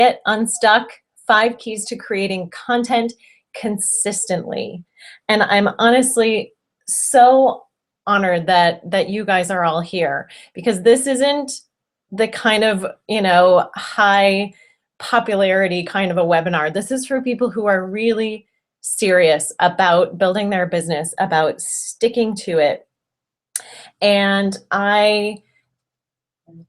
Get Unstuck, 5 Keys to Creating Content Consistently. And I'm honestly so honored that you guys are all here, because this isn't the kind of, high popularity kind of a webinar. This is for people who are really serious about building their business, about sticking to it. And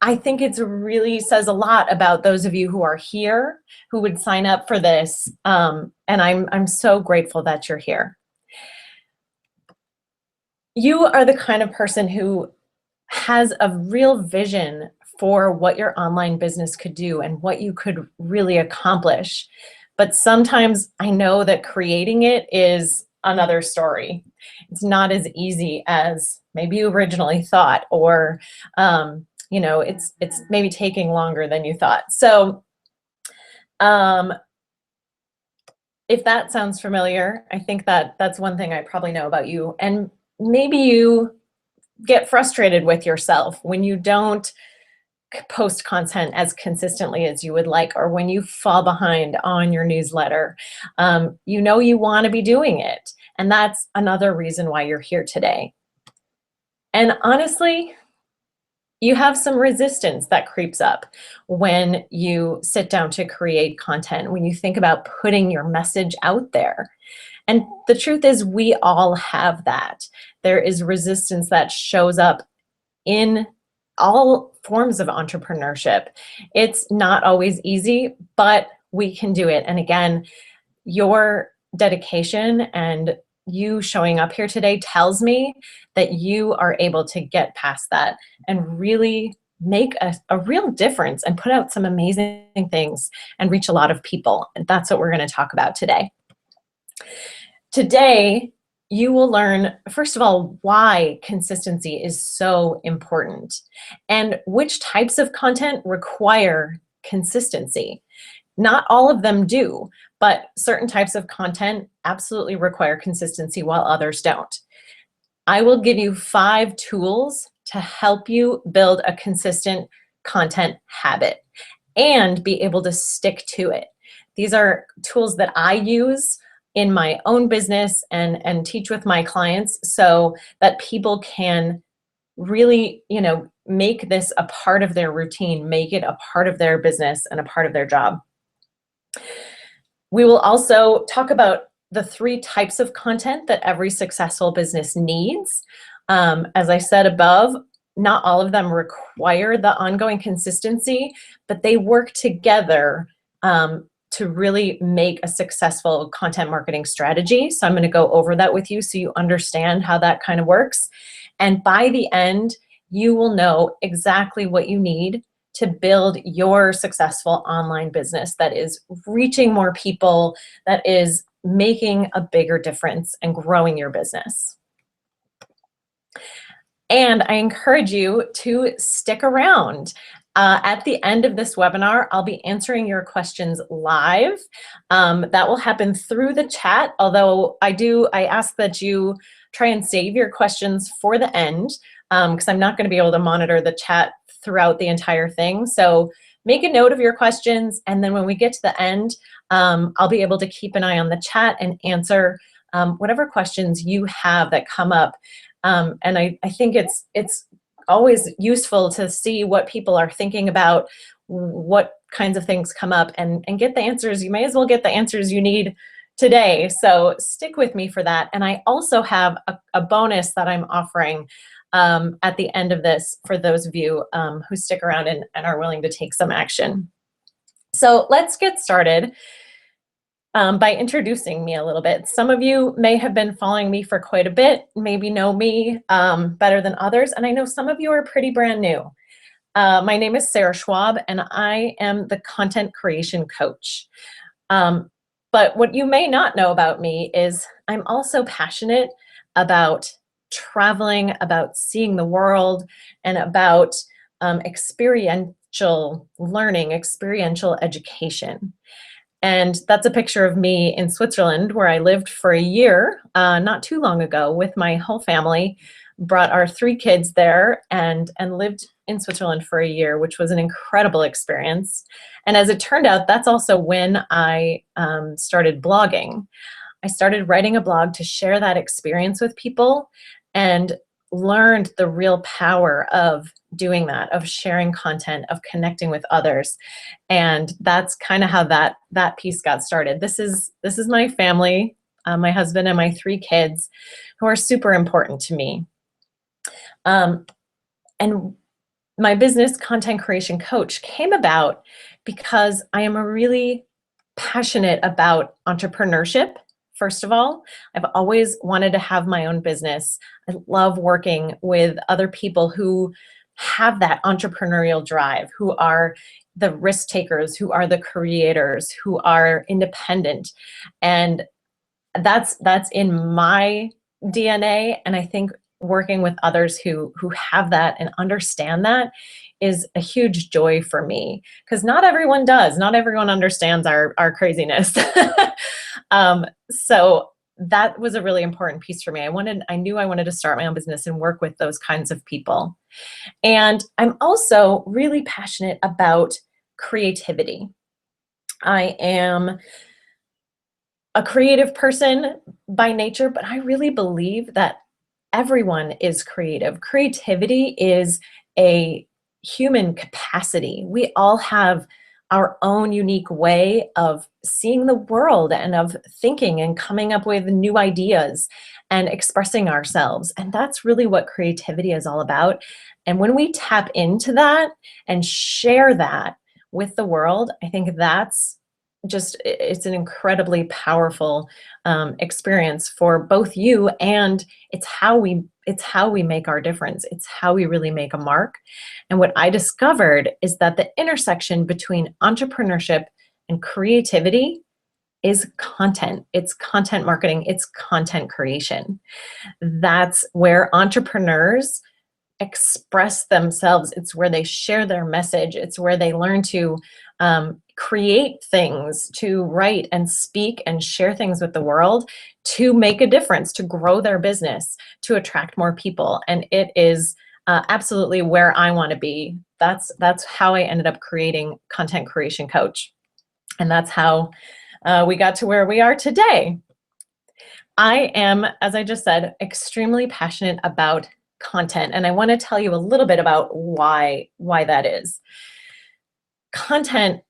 I think it's really says a lot about those of you who are here, who would sign up for this. And I'm so grateful that you're here. You are the kind of person who has a real vision for what your online business could do and what you could really accomplish. But sometimes I know that creating it is another story. It's not as easy as maybe you originally thought, or it's maybe taking longer than you thought. So if that sounds familiar, I think that's one thing I probably know about you. And maybe you get frustrated with yourself when you don't post content as consistently as you would like, or when you fall behind on your newsletter. You want to be doing it. And that's another reason why you're here today. And honestly, you have some resistance that creeps up when you sit down to create content, when you think about putting your message out there. And the truth is, we all have that. There is resistance that shows up in all forms of entrepreneurship. It's not always easy, but we can do it. And again, your dedication and you showing up here today tells me that you are able to get past that and really make a real difference and put out some amazing things and reach a lot of people. And that's what we're going to talk about today. Today, you will learn, first of all, why consistency is so important and which types of content require consistency. Not all of them do, but certain types of content absolutely require consistency while others don't. I will give you 5 tools to help you build a consistent content habit and be able to stick to it. These are tools that I use in my own business and teach with my clients so that people can really, make this a part of their routine, make it a part of their business and a part of their job. We will also talk about the 3 types of content that every successful business needs. As I said above, not all of them require the ongoing consistency, but they work together to really make a successful content marketing strategy. So I'm going to go over that with you so you understand how that kind of works. And by the end, you will know exactly what you need to build your successful online business that is reaching more people, that is making a bigger difference and growing your business. And I encourage you to stick around. At the end of this webinar, I'll be answering your questions live. That will happen through the chat, although I ask that you try and save your questions for the end, because I'm not going to be able to monitor the chat throughout the entire thing. So make a note of your questions, and then when we get to the end, I'll be able to keep an eye on the chat and answer whatever questions you have that come up. And I think it's always useful to see what people are thinking about, what kinds of things come up, and get the answers. You may as well get the answers you need today. So stick with me for that. And I also have a bonus that I'm offering at the end of this for those of you who stick around and are willing to take some action. So let's get started by introducing me a little bit. Some of you may have been following me for quite a bit, maybe know me better than others, and I know some of you are pretty brand new. My name is Sarah Schwab, and I am the content creation coach. But what you may not know about me is I'm also passionate about traveling, about seeing the world, and about experiential learning, experiential education. And that's a picture of me in Switzerland, where I lived for a year, not too long ago, with my whole family, brought our 3 kids there and lived in Switzerland for a year, which was an incredible experience. And as it turned out, that's also when I started blogging. I started writing a blog to share that experience with people and learned the real power of doing that, of sharing content, of connecting with others. And that's kind of how that piece got started. This is my family, my husband and my 3 kids, who are super important to me. And my business content creation coach came about because I am really passionate about entrepreneurship. First of all, I've always wanted to have my own business. I love working with other people who have that entrepreneurial drive, who are the risk takers, who are the creators, who are independent. And that's in my DNA. And I think working with others who have that and understand that is a huge joy for me, because not everyone does. Not everyone understands our craziness. So that was a really important piece for me. I knew I wanted to start my own business and work with those kinds of people. And I'm also really passionate about creativity. I am a creative person by nature, but I really believe that everyone is creative. Creativity is a human capacity. We all have our own unique way of seeing the world and of thinking and coming up with new ideas and expressing ourselves. And that's really what creativity is all about. And when we tap into that and share that with the world, I think that's it's an incredibly powerful experience for both you, and it's how we make our difference. It's how we really make a mark. And what I discovered is that the intersection between entrepreneurship and creativity is content. It's content marketing. It's content creation. That's where entrepreneurs express themselves. It's where they share their message. It's where they learn to create things, to write and speak and share things with the world, to make a difference, to grow their business, to attract more people. And it is absolutely where I want to be. That's how I ended up creating Content Creation Coach. And that's how we got to where we are today. I am, as I just said, extremely passionate about content. And I want to tell you a little bit about why that is. Content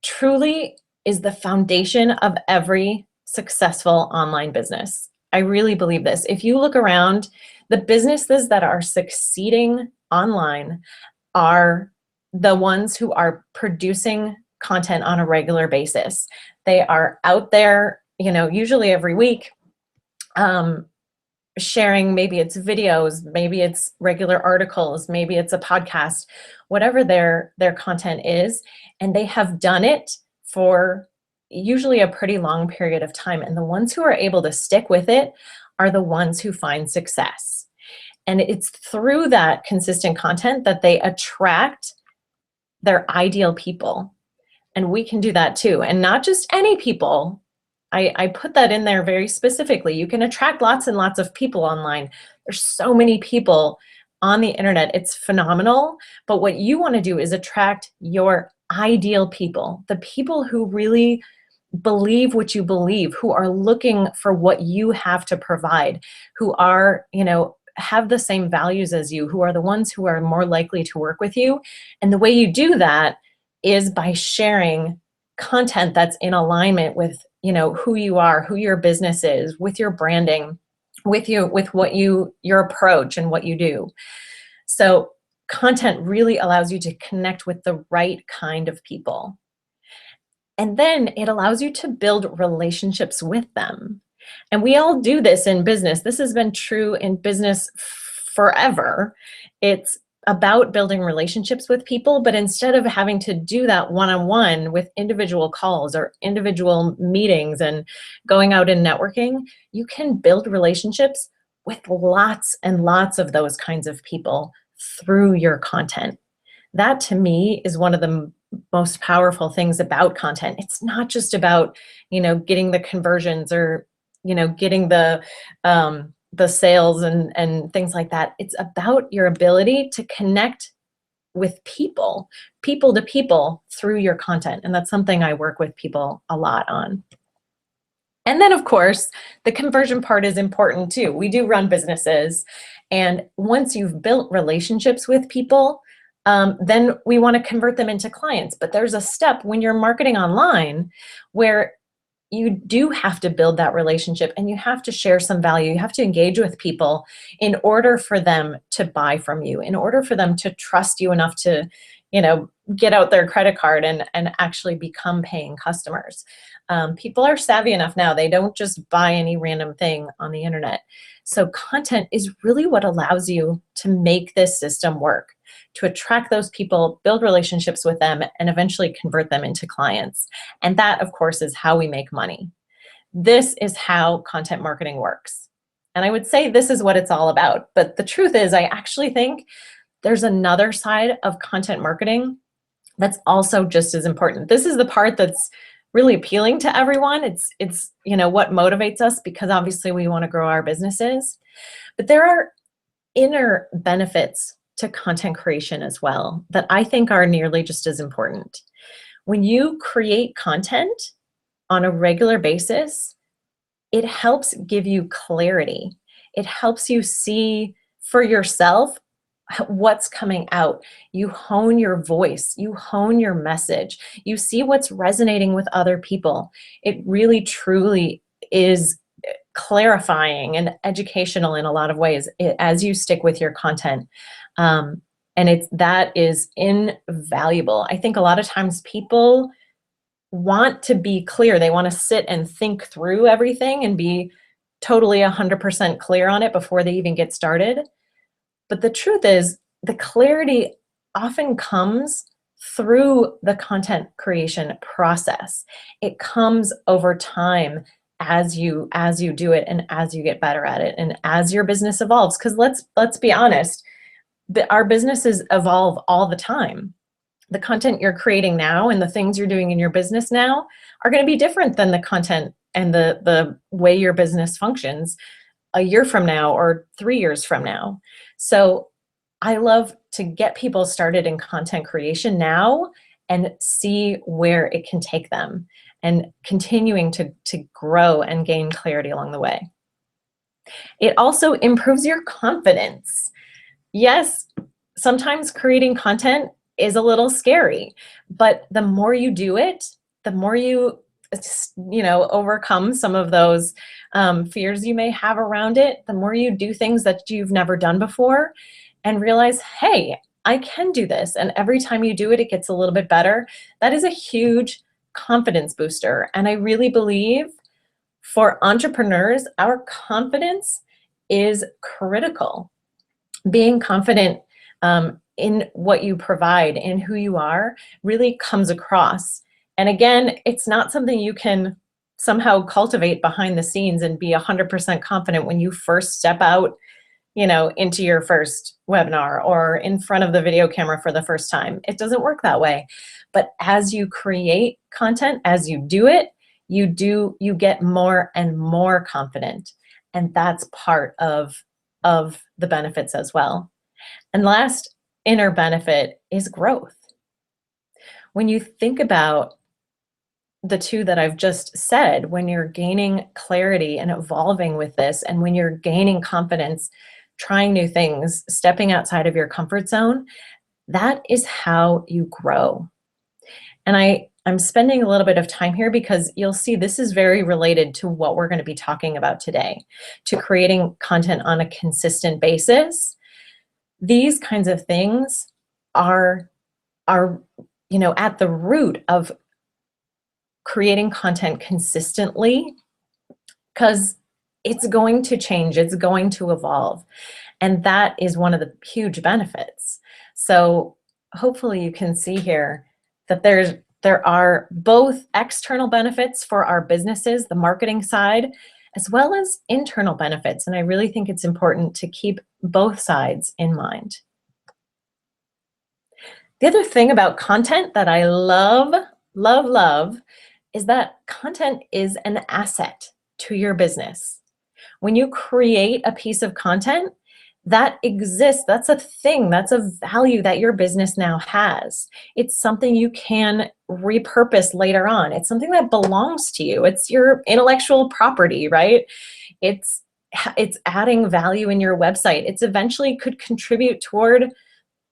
truly is the foundation of every successful online business. I really believe this. If you look around, the businesses that are succeeding online are the ones who are producing content on a regular basis. They are out there, usually every week, sharing, maybe it's videos, maybe it's regular articles, maybe it's a podcast, whatever their content is. And they have done it for usually a pretty long period of time. And the ones who are able to stick with it are the ones who find success. And it's through that consistent content that they attract their ideal people. And we can do that too. And not just any people. I put that in there very specifically. You can attract lots and lots of people online. There's so many people on the internet. It's phenomenal. But what you want to do is attract your ideal people, the people who really believe what you believe, who are looking for what you have to provide, who are, have the same values as you, who are the ones who are more likely to work with you. And the way you do that is by sharing content that's in alignment with who you are, who your business is, with your branding, with what your approach and what you do. So content really allows you to connect with the right kind of people. And then it allows you to build relationships with them. And we all do this in business. This has been true in business forever. It's about building relationships with people, but instead of having to do that one-on-one with individual calls or individual meetings and going out and networking, you can build relationships with lots and lots of those kinds of people through your content. That to me is one of the most powerful things about content. It's not just about, getting the conversions or, getting the sales and things like that. It's about your ability to connect with people, people to people through your content. And that's something I work with people a lot on. And then, of course, the conversion part is important too. We do run businesses, and once you've built relationships with people, then we want to convert them into clients. But there's a step when you're marketing online where you do have to build that relationship, and you have to share some value. You have to engage with people in order for them to buy from you, in order for them to trust you enough to, get out their credit card and actually become paying customers. People are savvy enough now. They don't just buy any random thing on the internet. So content is really what allows you to make this system work, to attract those people, build relationships with them, and eventually convert them into clients. And that, of course, is how we make money. This is how content marketing works. And I would say this is what it's all about. But the truth is, I actually think there's another side of content marketing that's also just as important. This is the part that's really appealing to everyone. It's what motivates us, because obviously we want to grow our businesses. But there are inner benefits to content creation as well that I think are nearly just as important. When you create content on a regular basis, it helps give you clarity. It helps you see for yourself what's coming out. You hone your voice, you hone your message, you see what's resonating with other people. It really truly is clarifying and educational in a lot of ways as you stick with your content. And that is invaluable. I think a lot of times people want to be clear. They want to sit and think through everything and be totally 100% clear on it before they even get started. But the truth is, the clarity often comes through the content creation process. It comes over time as you do it, and as you get better at it, and as your business evolves. Because let's be honest, our businesses evolve all the time. The content you're creating now and the things you're doing in your business now are going to be different than the content and the way your business functions a year from now or 3 years from now. So I love to get people started in content creation now and see where it can take them, and continuing to grow and gain clarity along the way. It also improves your confidence. Yes, sometimes creating content is a little scary, but the more you do it, the more you overcome some of those fears you may have around it, the more you do things that you've never done before and realize, hey, I can do this. And every time you do it, it gets a little bit better. That is a huge confidence booster. And I really believe for entrepreneurs, our confidence is critical. Being confident in what you provide, in who you are, really comes across. And again, it's not something you can somehow cultivate behind the scenes and be 100% confident when you first step out, into your first webinar or in front of the video camera for the first time. It doesn't work that way. But as you create content, as you do it, you get more and more confident. And that's part of the benefits as well. And last inner benefit is growth. When you think about the two that I've just said, when you're gaining clarity and evolving with this, and when you're gaining confidence, trying new things, stepping outside of your comfort zone, that is how you grow. And I'm spending a little bit of time here because you'll see this is very related to what we're going to be talking about today, to creating content on a consistent basis. These kinds of things are at the root of creating content consistently, because it's going to change, it's going to evolve. And that is one of the huge benefits. So hopefully you can see here that there are both external benefits for our businesses, the marketing side, as well as internal benefits. And I really think it's important to keep both sides in mind. The other thing about content that I love is that content is an asset to your business. When you create a piece of content, that exists. That's a thing. That's a value that your business now has. It's something you can repurpose later on. It's something that belongs to you. It's your intellectual property, right? It's it's adding value in your website. It's eventually could contribute toward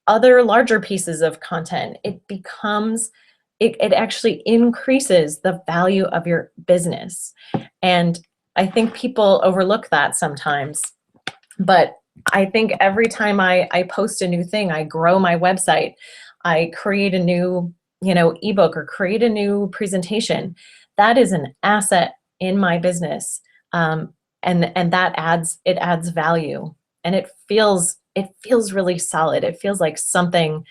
other larger pieces of content. It becomes it actually increases the value of your business. And I think people overlook that sometimes. But I think every time I post a new thing, I grow my website, I create a new, ebook or create a new presentation, that is an asset in my business. And that adds value, and it feels really solid. It feels like something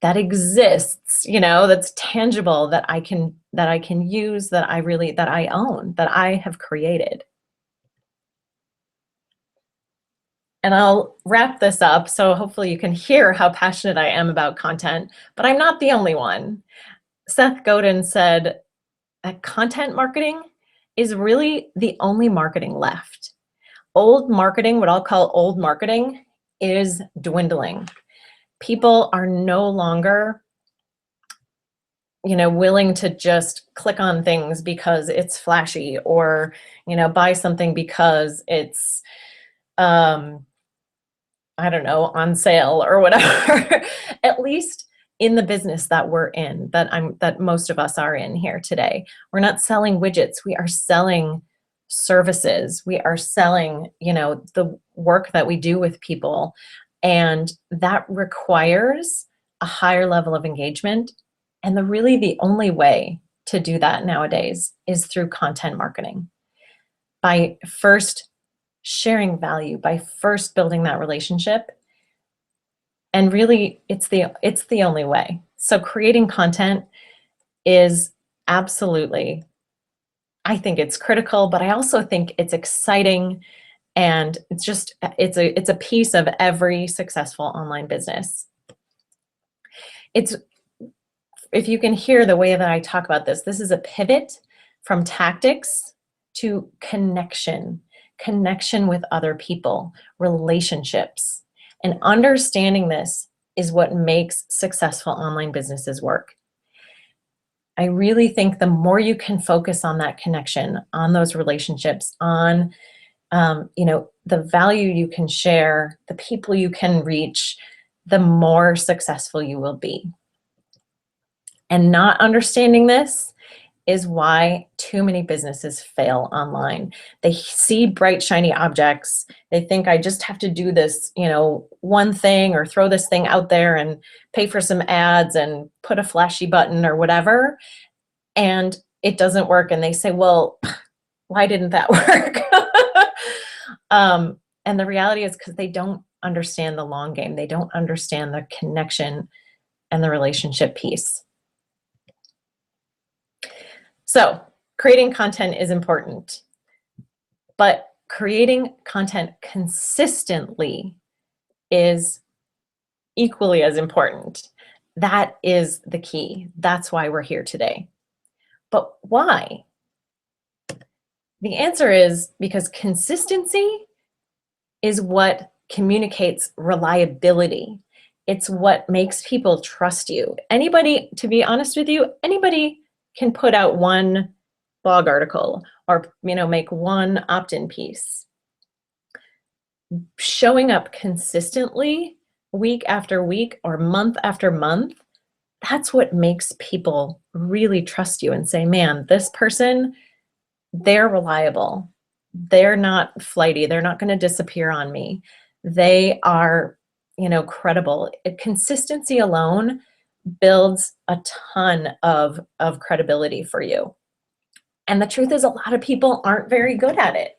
that exists, that's tangible, that I can use, that I own, that I have created. And I'll wrap this up, so hopefully you can hear how passionate I am about content, but I'm not the only one. Seth Godin said that content marketing is really the only marketing left. Old marketing, what I'll call old marketing, is dwindling. People are no longer, willing to just click on things because it's flashy, or, buy something because it's, I don't know, on sale or whatever. At least in the business that we're in, that most of us are in here today. We're not selling widgets, we are selling services. We are selling, the work that we do with people. And that requires a higher level of engagement. And the only way to do that nowadays is through content marketing. By first sharing value, by first building that relationship. And really, it's the only way. So creating content is absolutely, I think it's critical, but I also think it's exciting, and it's a piece of every successful online business. If you can hear the way that I talk about this is a pivot from tactics to connection with other people, relationships. And understanding this is what makes successful online businesses work. I really think the more you can focus on that connection, on those relationships, on the value you can share, the people you can reach, the more successful you will be. And not understanding this is why too many businesses fail online. They see bright, shiny objects. They think, I just have to do this, one thing, or throw this thing out there and pay for some ads and put a flashy button or whatever. And it doesn't work. And they say, well, why didn't that work? And the reality is because they don't understand the long game. They don't understand the connection and the relationship piece. So creating content is important, but creating content consistently is equally as important. That is the key. That's why we're here today. But why? The answer is because consistency is what communicates reliability. It's what makes people trust you. Anybody, to be honest with you, anybody can put out one blog article, or make one opt-in piece. Showing up consistently week after week or month after month, that's what makes people really trust you and say, man, this person, they're reliable. They're not flighty. They're not going to disappear on me. They are, credible. Consistency alone builds a ton of credibility for you. And the truth is, a lot of people aren't very good at it.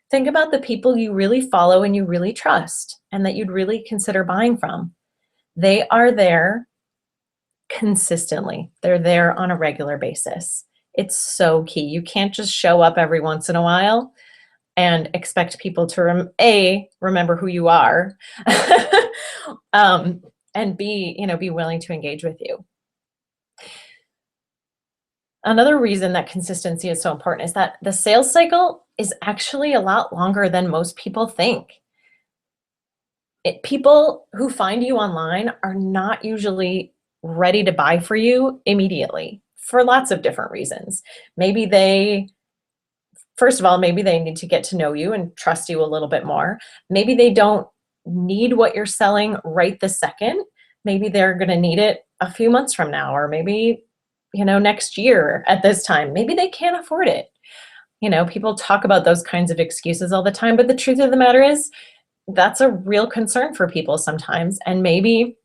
Think about the people you really follow and you really trust and that you'd really consider buying from. They are there consistently. They're there on a regular basis. It's so key. You can't just show up every once in a while and expect people to remember who you are, and be willing to engage with you. Another reason that consistency is so important is that the sales cycle is actually a lot longer than most people think. People who find you online are not usually ready to buy for you immediately for lots of different reasons. Maybe they, first of all, maybe they need to get to know you and trust you a little bit more. Maybe they don't need what you're selling right this second. Maybe they're going to need it a few months from now, or maybe, next year at this time. Maybe they can't afford it. People talk about those kinds of excuses all the time, but the truth of the matter is that's a real concern for people sometimes. And maybe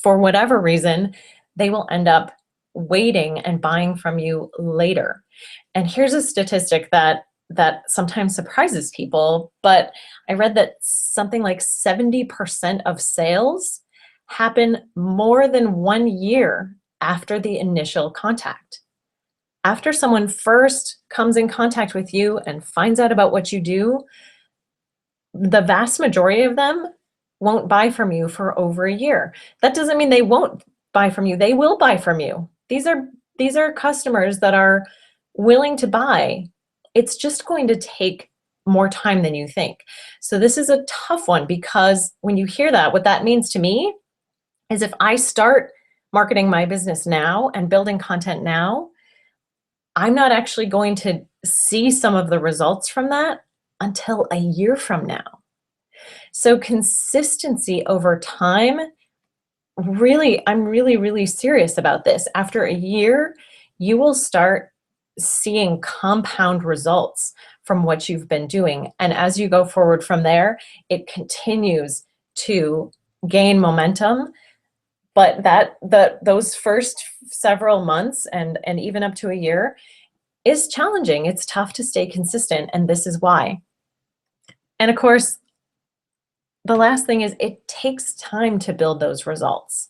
for whatever reason, they will end up waiting and buying from you later. And here's a statistic that sometimes surprises people, but I read that something like 70% of sales happen more than 1 year after the initial contact. After someone first comes in contact with you and finds out about what you do, the vast majority of them won't buy from you for over a year. That doesn't mean they won't buy from you. They will buy from you. These are customers that are willing to buy. It's just going to take more time than you think. So this is a tough one, because when you hear that, what that means to me is if I start marketing my business now and building content now, I'm not actually going to see some of the results from that until a year from now. So consistency over time, really, I'm really, really serious about this. After a year, you will start seeing compound results from what you've been doing. And as you go forward from there, it continues to gain momentum. But those first several months and even up to a year is challenging. It's tough to stay consistent, and this is why. And of course, the last thing is it takes time to build those results.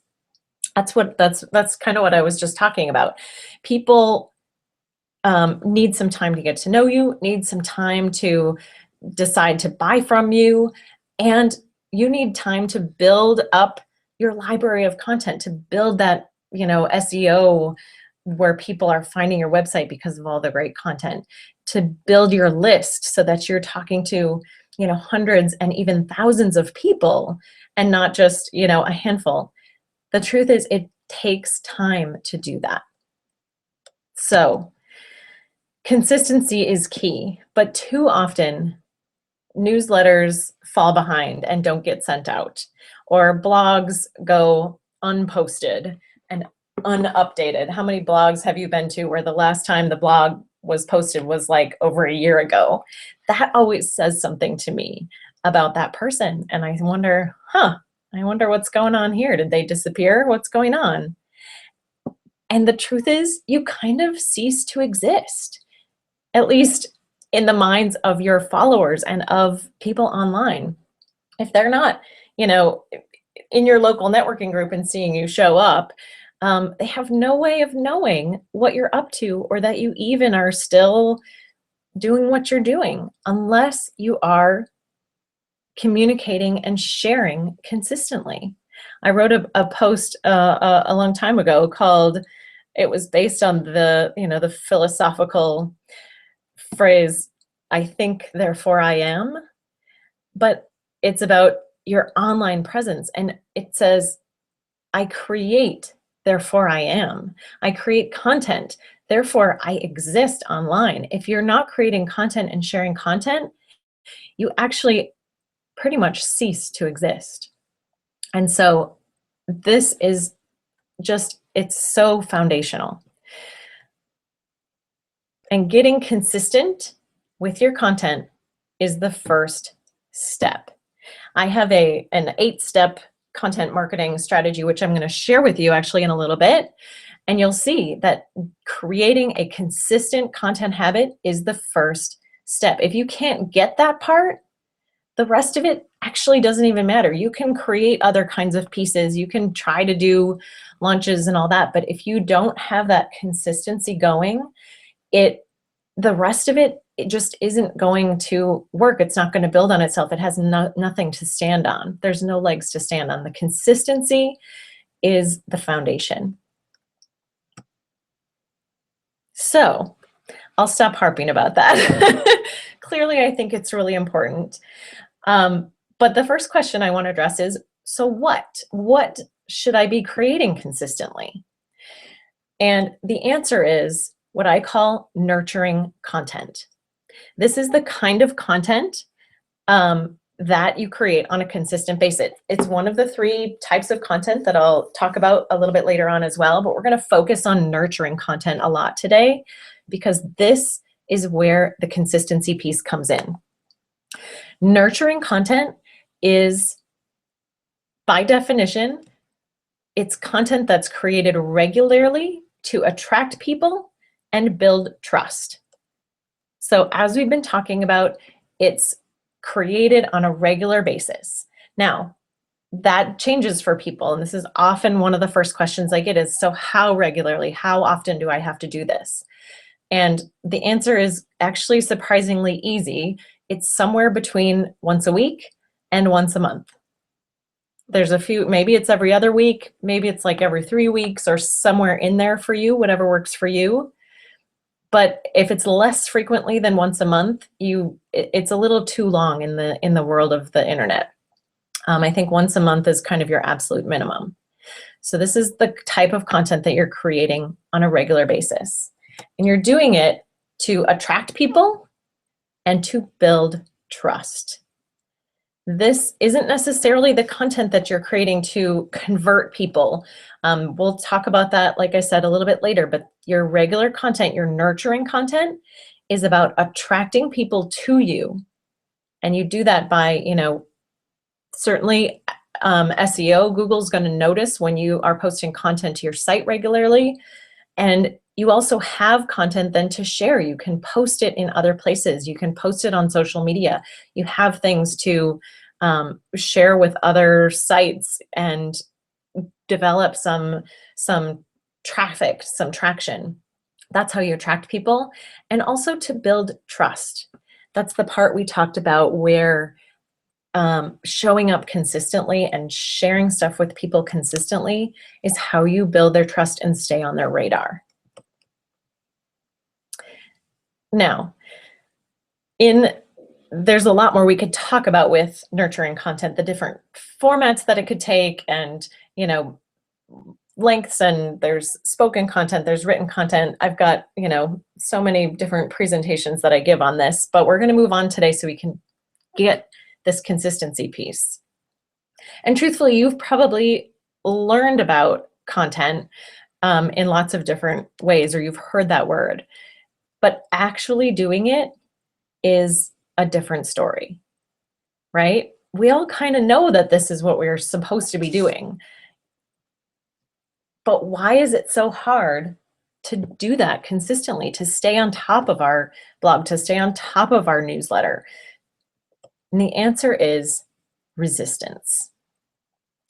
That's kind of what I was just talking about. People need some time to get to know you, need some time to decide to buy from you, and you need time to build up your library of content, to build that, SEO where people are finding your website because of all the great content, to build your list so that you're talking to, hundreds and even thousands of people and not just, a handful. The truth is it takes time to do that. So consistency is key, but too often newsletters fall behind and don't get sent out, or blogs go unposted and unupdated. How many blogs have you been to where the last time the blog was posted was like over a year ago? That always says something to me about that person. And I wonder what's going on here. Did they disappear? What's going on? And the truth is, you kind of cease to exist, at least in the minds of your followers and of people online. If they're not, in your local networking group and seeing you show up, they have no way of knowing what you're up to, or that you even are still doing what you're doing, unless you are communicating and sharing consistently. I wrote a post a long time ago called, it was based on the philosophical phrase, I think, therefore I am, but it's about your online presence. And it says, I create, therefore I am. I create content, therefore I exist online. If you're not creating content and sharing content, you actually pretty much cease to exist. And so this is just, it's so foundational. And getting consistent with your content is the first step. I have an 8-step content marketing strategy, which I'm going to share with you actually in a little bit. And you'll see that creating a consistent content habit is the first step. If you can't get that part, the rest of it actually doesn't even matter. You can create other kinds of pieces. You can try to do launches and all that. But if you don't have that consistency going, the rest of it, it just isn't going to work. It's not going to build on itself. It has nothing to stand on. There's no legs to stand on. The consistency is the foundation. So I'll stop harping about that. Clearly, I think it's really important. But But the first question I want to address is, so what? What should I be creating consistently? And the answer is what I call nurturing content. This is the kind of content that you create on a consistent basis. It's one of the 3 types of content that I'll talk about a little bit later on as well, but we're going to focus on nurturing content a lot today because this is where the consistency piece comes in. Nurturing content is, by definition, it's content that's created regularly to attract people and build trust. So as we've been talking about, it's created on a regular basis. Now, that changes for people, and this is often one of the first questions I get is, so how regularly, how often do I have to do this? And the answer is actually surprisingly easy. It's somewhere between once a week and once a month. There's a few, maybe it's every other week, maybe it's like every 3 weeks or somewhere in there for you, whatever works for you. But if it's less frequently than once a month, it's a little too long in the world of the internet. I think once a month is kind of your absolute minimum. So this is the type of content that you're creating on a regular basis. And you're doing it to attract people and to build trust. This isn't necessarily the content that you're creating to convert people. We'll talk about that, like I said, a little bit later, but your regular content, your nurturing content, is about attracting people to you. And you do that by, certainly SEO, Google's going to notice when you are posting content to your site regularly. And you also have content then to share. You can post it in other places. You can post it on social media. You have things to share with other sites and develop some traffic, some traction. That's how you attract people. And also to build trust. That's the part we talked about where showing up consistently and sharing stuff with people consistently is how you build their trust and stay on their radar. Now, there's a lot more we could talk about with nurturing content, the different formats that it could take and, lengths, and there's spoken content, there's written content. I've got, so many different presentations that I give on this, but we're going to move on today so we can get this consistency piece. And truthfully, you've probably learned about content in lots of different ways, or you've heard that word, but actually doing it is a different story, right? We all kind of know that this is what we're supposed to be doing, but why is it so hard to do that consistently, to stay on top of our blog, to stay on top of our newsletter? And the answer is resistance.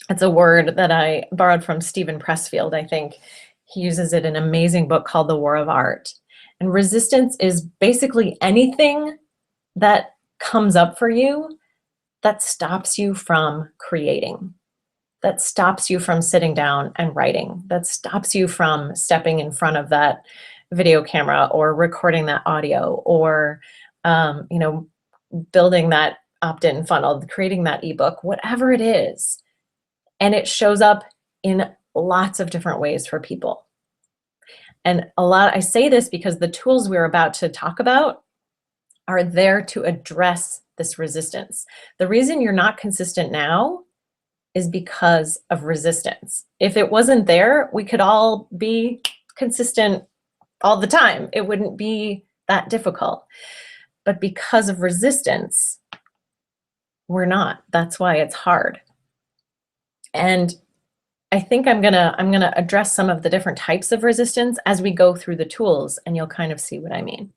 It's a word that I borrowed from Stephen Pressfield. I think he uses it in an amazing book called The War of Art. And resistance is basically anything that comes up for you that stops you from creating, that stops you from sitting down and writing, that stops you from stepping in front of that video camera or recording that audio or, building that opt-in funnel, creating that ebook, whatever it is. And it shows up in lots of different ways for people. And I say this because the tools we're about to talk about are there to address this resistance. The reason you're not consistent now is because of resistance. If it wasn't there, we could all be consistent all the time. It wouldn't be that difficult. But because of resistance, we're not. That's why it's hard. And I think I'm gonna address some of the different types of resistance as we go through the tools, and you'll kind of see what I mean.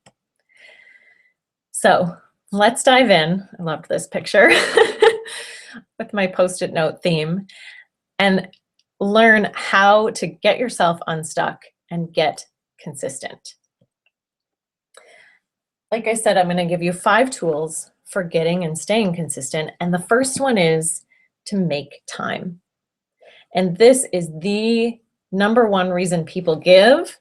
So let's dive in. I loved this picture with my Post-it note theme, and learn how to get yourself unstuck and get consistent. Like I said, I'm going to give you 5 tools for getting and staying consistent. And the first one is to make time. And this is the #1 reason people give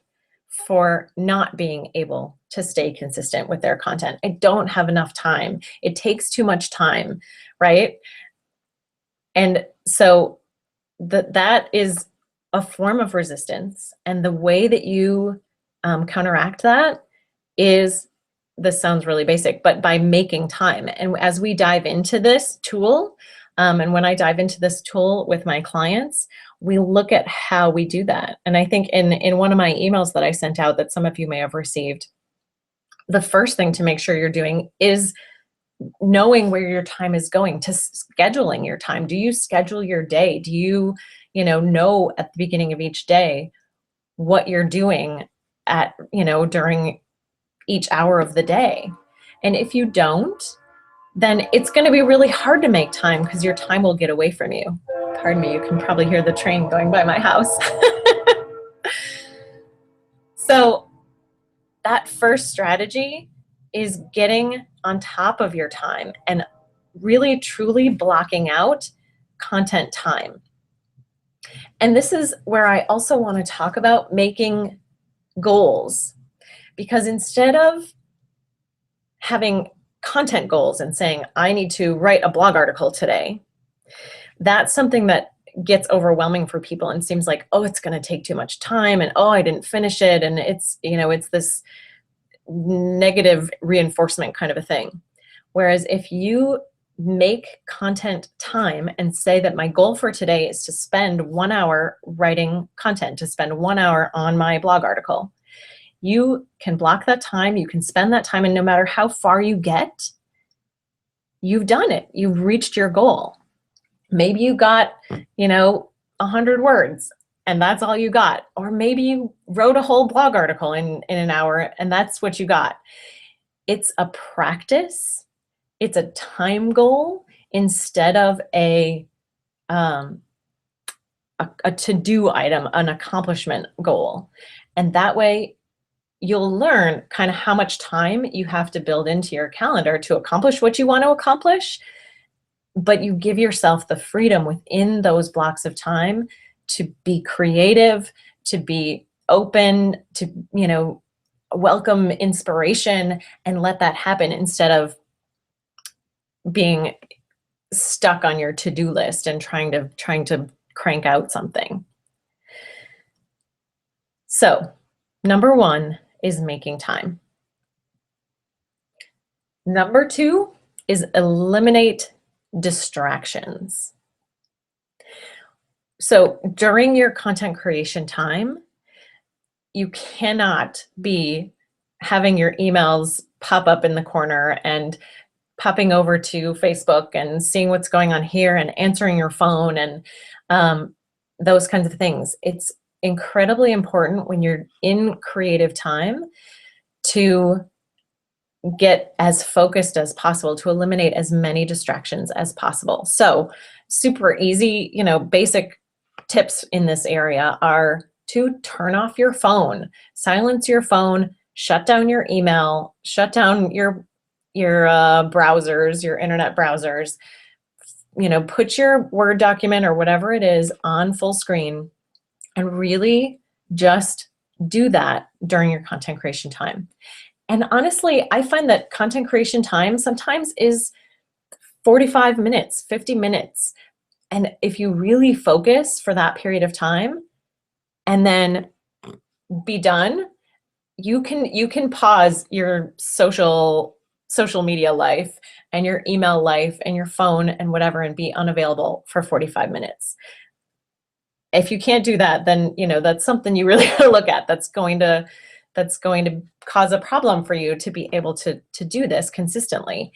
for not being able to stay consistent with their content. I don't have enough time. It takes too much time, right? And so that is a form of resistance. And the way that you counteract that is, this sounds really basic, but by making time. And as we dive into this tool, and when I dive into this tool with my clients, we look at how we do that. And I think in one of my emails that I sent out that some of you may have received, the first thing to make sure you're doing is knowing where your time is going, to scheduling your time. Do you schedule your day? Do you, know at the beginning of each day what you're doing at, during each hour of the day? And if you don't, then it's going to be really hard to make time because your time will get away from you. Pardon me, you can probably hear the train going by my house. So that first strategy is getting on top of your time and really truly blocking out content time. And this is where I also want to talk about making goals, because instead of having content goals and saying, I need to write a blog article today, that's something that gets overwhelming for people and seems like, oh, it's going to take too much time, and oh, I didn't finish it, and it's, it's this negative reinforcement kind of a thing. Whereas if you make content time and say that my goal for today is to spend 1 hour writing content, to spend 1 hour on my blog article, you can block that time, you can spend that time, and no matter how far you get, you've done it. You've reached your goal. Maybe you got, 100 words and that's all you got. Or maybe you wrote a whole blog article in an hour and that's what you got. It's a practice. It's a time goal instead of a to-do item, an accomplishment goal. And that way you'll learn kind of how much time you have to build into your calendar to accomplish what you want to accomplish, but you give yourself the freedom within those blocks of time to be creative, to be open, to, welcome inspiration and let that happen instead of being stuck on your to-do list and trying to crank out something. So, number 1 is making time. Number 2 is eliminate distractions. So during your content creation time, you cannot be having your emails pop up in the corner and popping over to Facebook and seeing what's going on here and answering your phone and those kinds of things. It's incredibly important when you're in creative time to get as focused as possible, to eliminate as many distractions as possible. So super easy, basic tips in this area are to turn off your phone, silence your phone, shut down your email, shut down your browsers, your internet browsers, put your Word document or whatever it is on full screen and really just do that during your content creation time. And honestly, I find that content creation time sometimes is 45 minutes, 50 minutes. And if you really focus for that period of time and then be done, you can pause your social media life and your email life and your phone and whatever and be unavailable for 45 minutes. If you can't do that, then that's something you really got to look at. That's going to cause a problem for you to be able to do this consistently.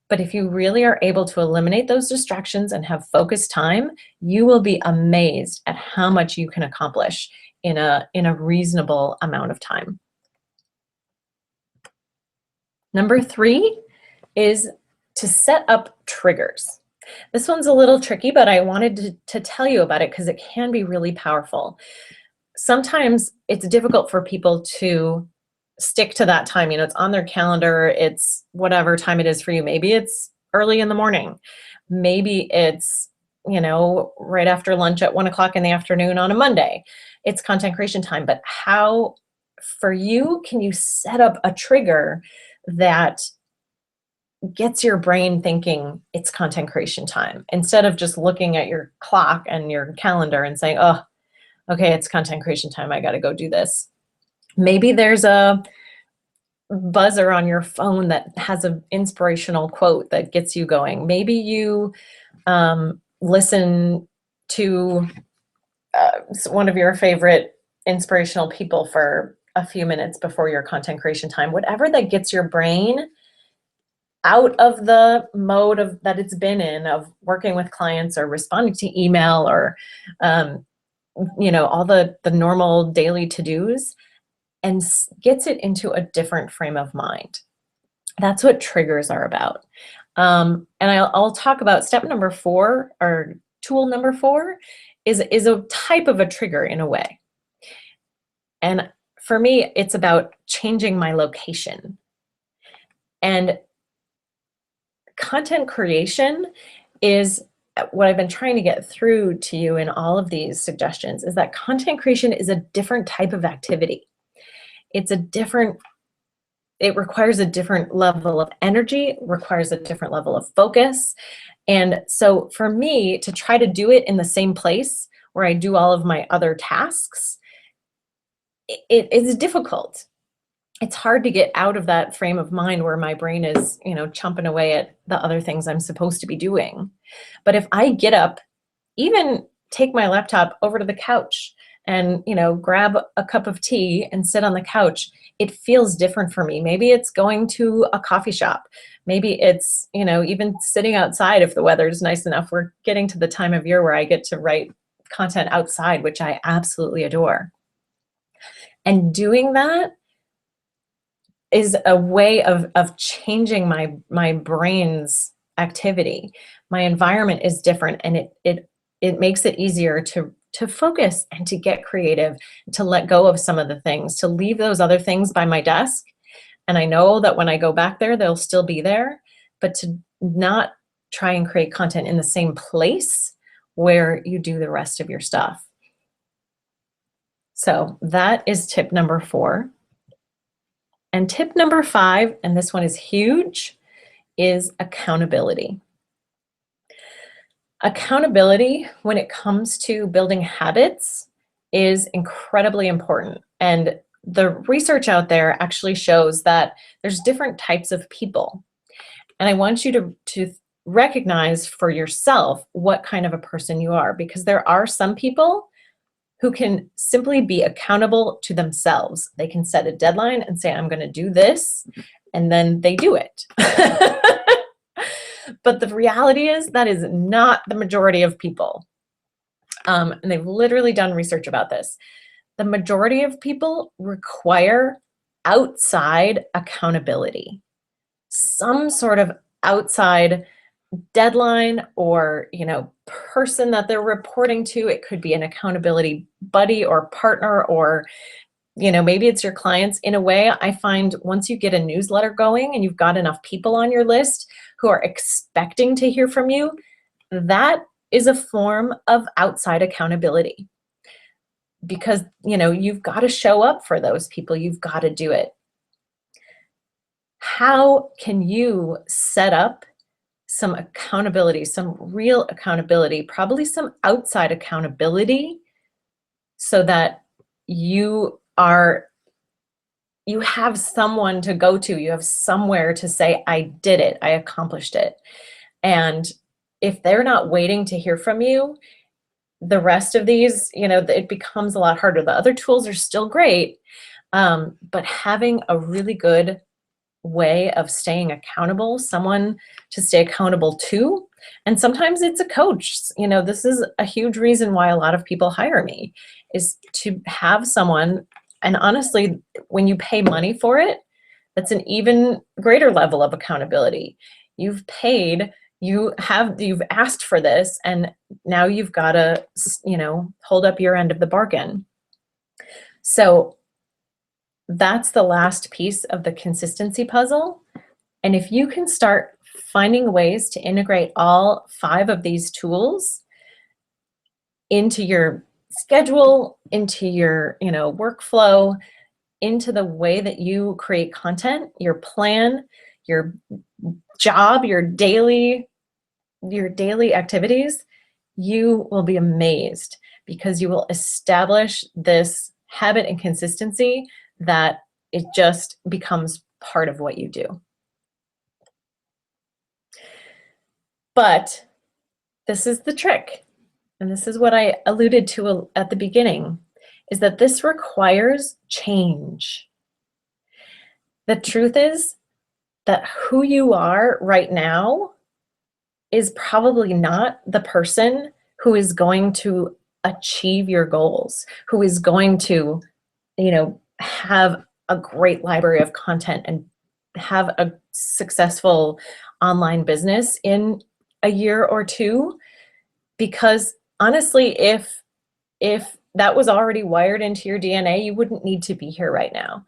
But if you really are able to eliminate those distractions and have focused time, you will be amazed at how much you can accomplish in a reasonable amount of time. Number 3 is to set up triggers. This one's a little tricky, but I wanted to tell you about it because it can be really powerful. Sometimes it's difficult for people to stick to that time. It's on their calendar. It's whatever time it is for you. Maybe it's early in the morning. Maybe it's, right after lunch at 1 o'clock in the afternoon on a Monday. It's content creation time. But how, for you, can you set up a trigger that gets your brain thinking it's content creation time instead of just looking at your clock and your calendar and saying, oh, okay, it's content creation time. I got to go do this. Maybe there's a buzzer on your phone that has an inspirational quote that gets you going. Maybe you listen to one of your favorite inspirational people for a few minutes before your content creation time. Whatever that gets your brain out of the mode of that it's been in of working with clients or responding to email or all the normal daily to-dos, and gets it into a different frame of mind. That's what triggers are about. And I'll talk about step number 4, or tool number 4 is a type of a trigger in a way. And for me, it's about changing my location. And content creation is what I've been trying to get through to you in all of these suggestions, is that content creation is a different type of activity. It requires a different level of energy, requires a different level of focus. And so for me to try to do it in the same place where I do all of my other tasks, it is difficult. It's hard to get out of that frame of mind where my brain is, chomping away at the other things I'm supposed to be doing. But if I get up, even take my laptop over to the couch and, grab a cup of tea and sit on the couch, it feels different for me. Maybe it's going to a coffee shop. Maybe it's, even sitting outside if the weather is nice enough. We're getting to the time of year where I get to write content outside, which I absolutely adore. And doing that is a way of changing my brain's activity. My environment is different, and it makes it easier to focus and to get creative, to let go of some of the things, to leave those other things by my desk. And I know that when I go back there, they'll still be there, but to not try and create content in the same place where you do the rest of your stuff. So that is tip number 4. And tip number 5, and this one is huge, is accountability. Accountability, when it comes to building habits, is incredibly important. And the research out there actually shows that there's different types of people. And I want you to recognize for yourself what kind of a person you are, because there are some people who can simply be accountable to themselves. They can set a deadline and say, I'm going to do this, and then they do it. But the reality is that is not the majority of people. And they've literally done research about this. The majority of people require outside accountability, some sort of outside deadline or person that they're reporting to. It could be an accountability buddy or partner, or maybe it's your clients. In a way, I find once you get a newsletter going and you've got enough people on your list who are expecting to hear from you, that is a form of outside accountability, because you've got to show up for those people. You've got to do it. How can you set up some accountability, some real accountability, probably some outside accountability, so that you have someone to go to, you have somewhere to say, I did it, I accomplished it. And if they're not waiting to hear from you, the rest of these, it becomes a lot harder. The other tools are still great, but having a really good way of staying accountable, someone to stay accountable to, and sometimes it's a coach. This is a huge reason why a lot of people hire me, is to have someone. And honestly, when you pay money for it, that's an even greater level of accountability. You've paid, you've asked for this, and now you've got to, hold up your end of the bargain. So that's the last piece of the consistency puzzle. And if you can start finding ways to integrate all 5 of these tools into your schedule, into your, workflow, into the way that you create content, your plan, your job, your daily activities, you will be amazed because you will establish this habit and consistency that it just becomes part of what you do. But this is the trick, and this is what I alluded to at the beginning, is that this requires change. The truth is that who you are right now is probably not the person who is going to achieve your goals, who is going to, have a great library of content and have a successful online business in a year or two. Because honestly, if that was already wired into your DNA, you wouldn't need to be here right now.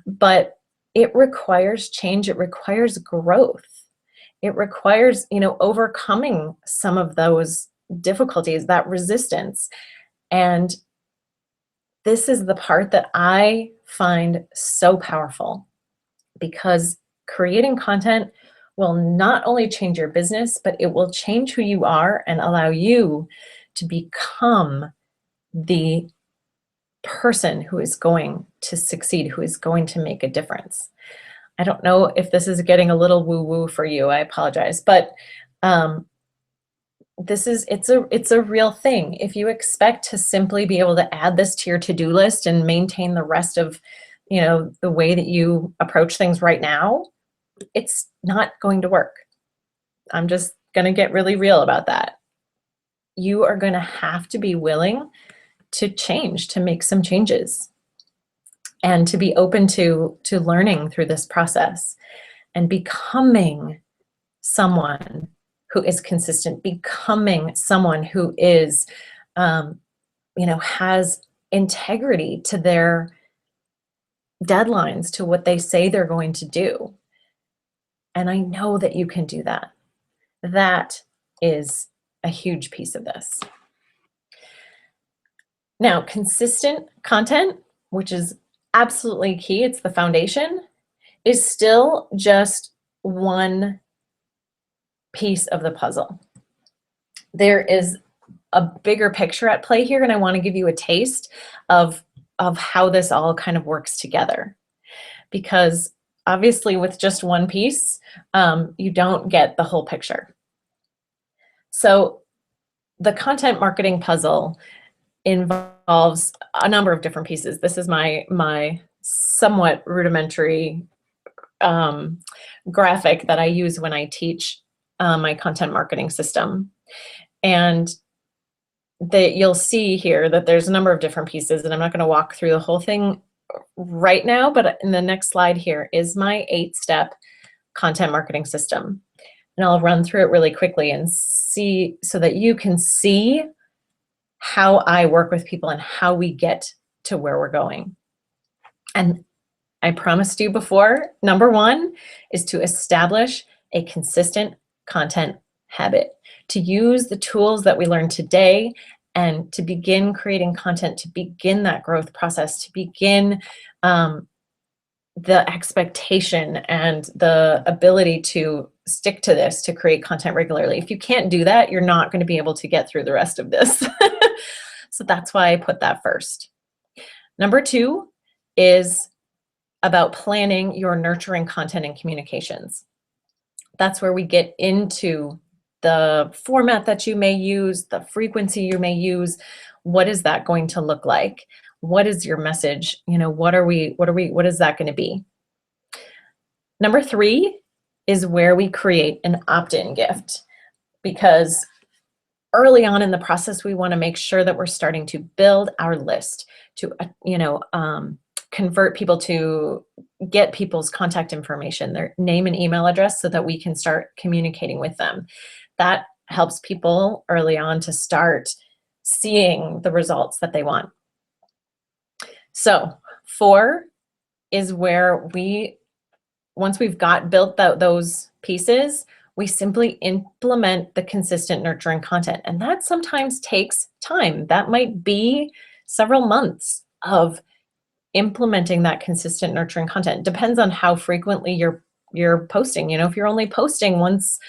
But it requires change. It requires growth. It requires, overcoming some of those difficulties, that resistance. And this is the part that I find so powerful, because creating content will not only change your business, but it will change who you are and allow you to become the person who is going to succeed, who is going to make a difference. I don't know if this is getting a little woo-woo for you. I apologize, but it's a real thing. If you expect to simply be able to add this to your to-do list and maintain the rest of, the way that you approach things right now, it's not going to work. I'm just going to get really real about that. You are going to have to be willing to change, to make some changes, and to be open to learning through this process and becoming someone who is consistent, becoming someone who is, has integrity to their deadlines, to what they say they're going to do. And I know that you can do that. That is a huge piece of this. Now, consistent content, which is absolutely key, it's the foundation, is still just one piece of the puzzle. There is a bigger picture at play here, and I want to give you a taste of how this all kind of works together. Because obviously with just one piece, you don't get the whole picture. So the content marketing puzzle involves a number of different pieces. This is my somewhat rudimentary graphic that I use when I teach my content marketing system. And you'll see here that there's a number of different pieces, and I'm not going to walk through the whole thing right now, but in the next slide here is my 8-step content marketing system. And I'll run through it really quickly and see, so that you can see how I work with people and how we get to where we're going. And I promised you before, number 1 is to establish a consistent content habit, to use the tools that we learned today and to begin creating content, to begin that growth process, to begin the expectation and the ability to stick to this, to create content regularly. If you can't do that, you're not going to be able to get through the rest of this. So that's why I put that first. Number 2 is about planning your nurturing content and communications. That's where we get into the format that you may use, the frequency you may use. What is that going to look like? What is your message? What is that going to be? Number 3 is where we create an opt-in gift, because early on in the process, we want to make sure that we're starting to build our list, to, convert people, to get people's contact information, their name and email address, so that we can start communicating with them. That helps people early on to start seeing the results that they want. So 4 is where once we've built those pieces, we simply implement the consistent nurturing content. And that sometimes takes time. That might be several months of implementing that consistent nurturing content. Depends on how frequently you're you're posting. You know, if you're only posting once,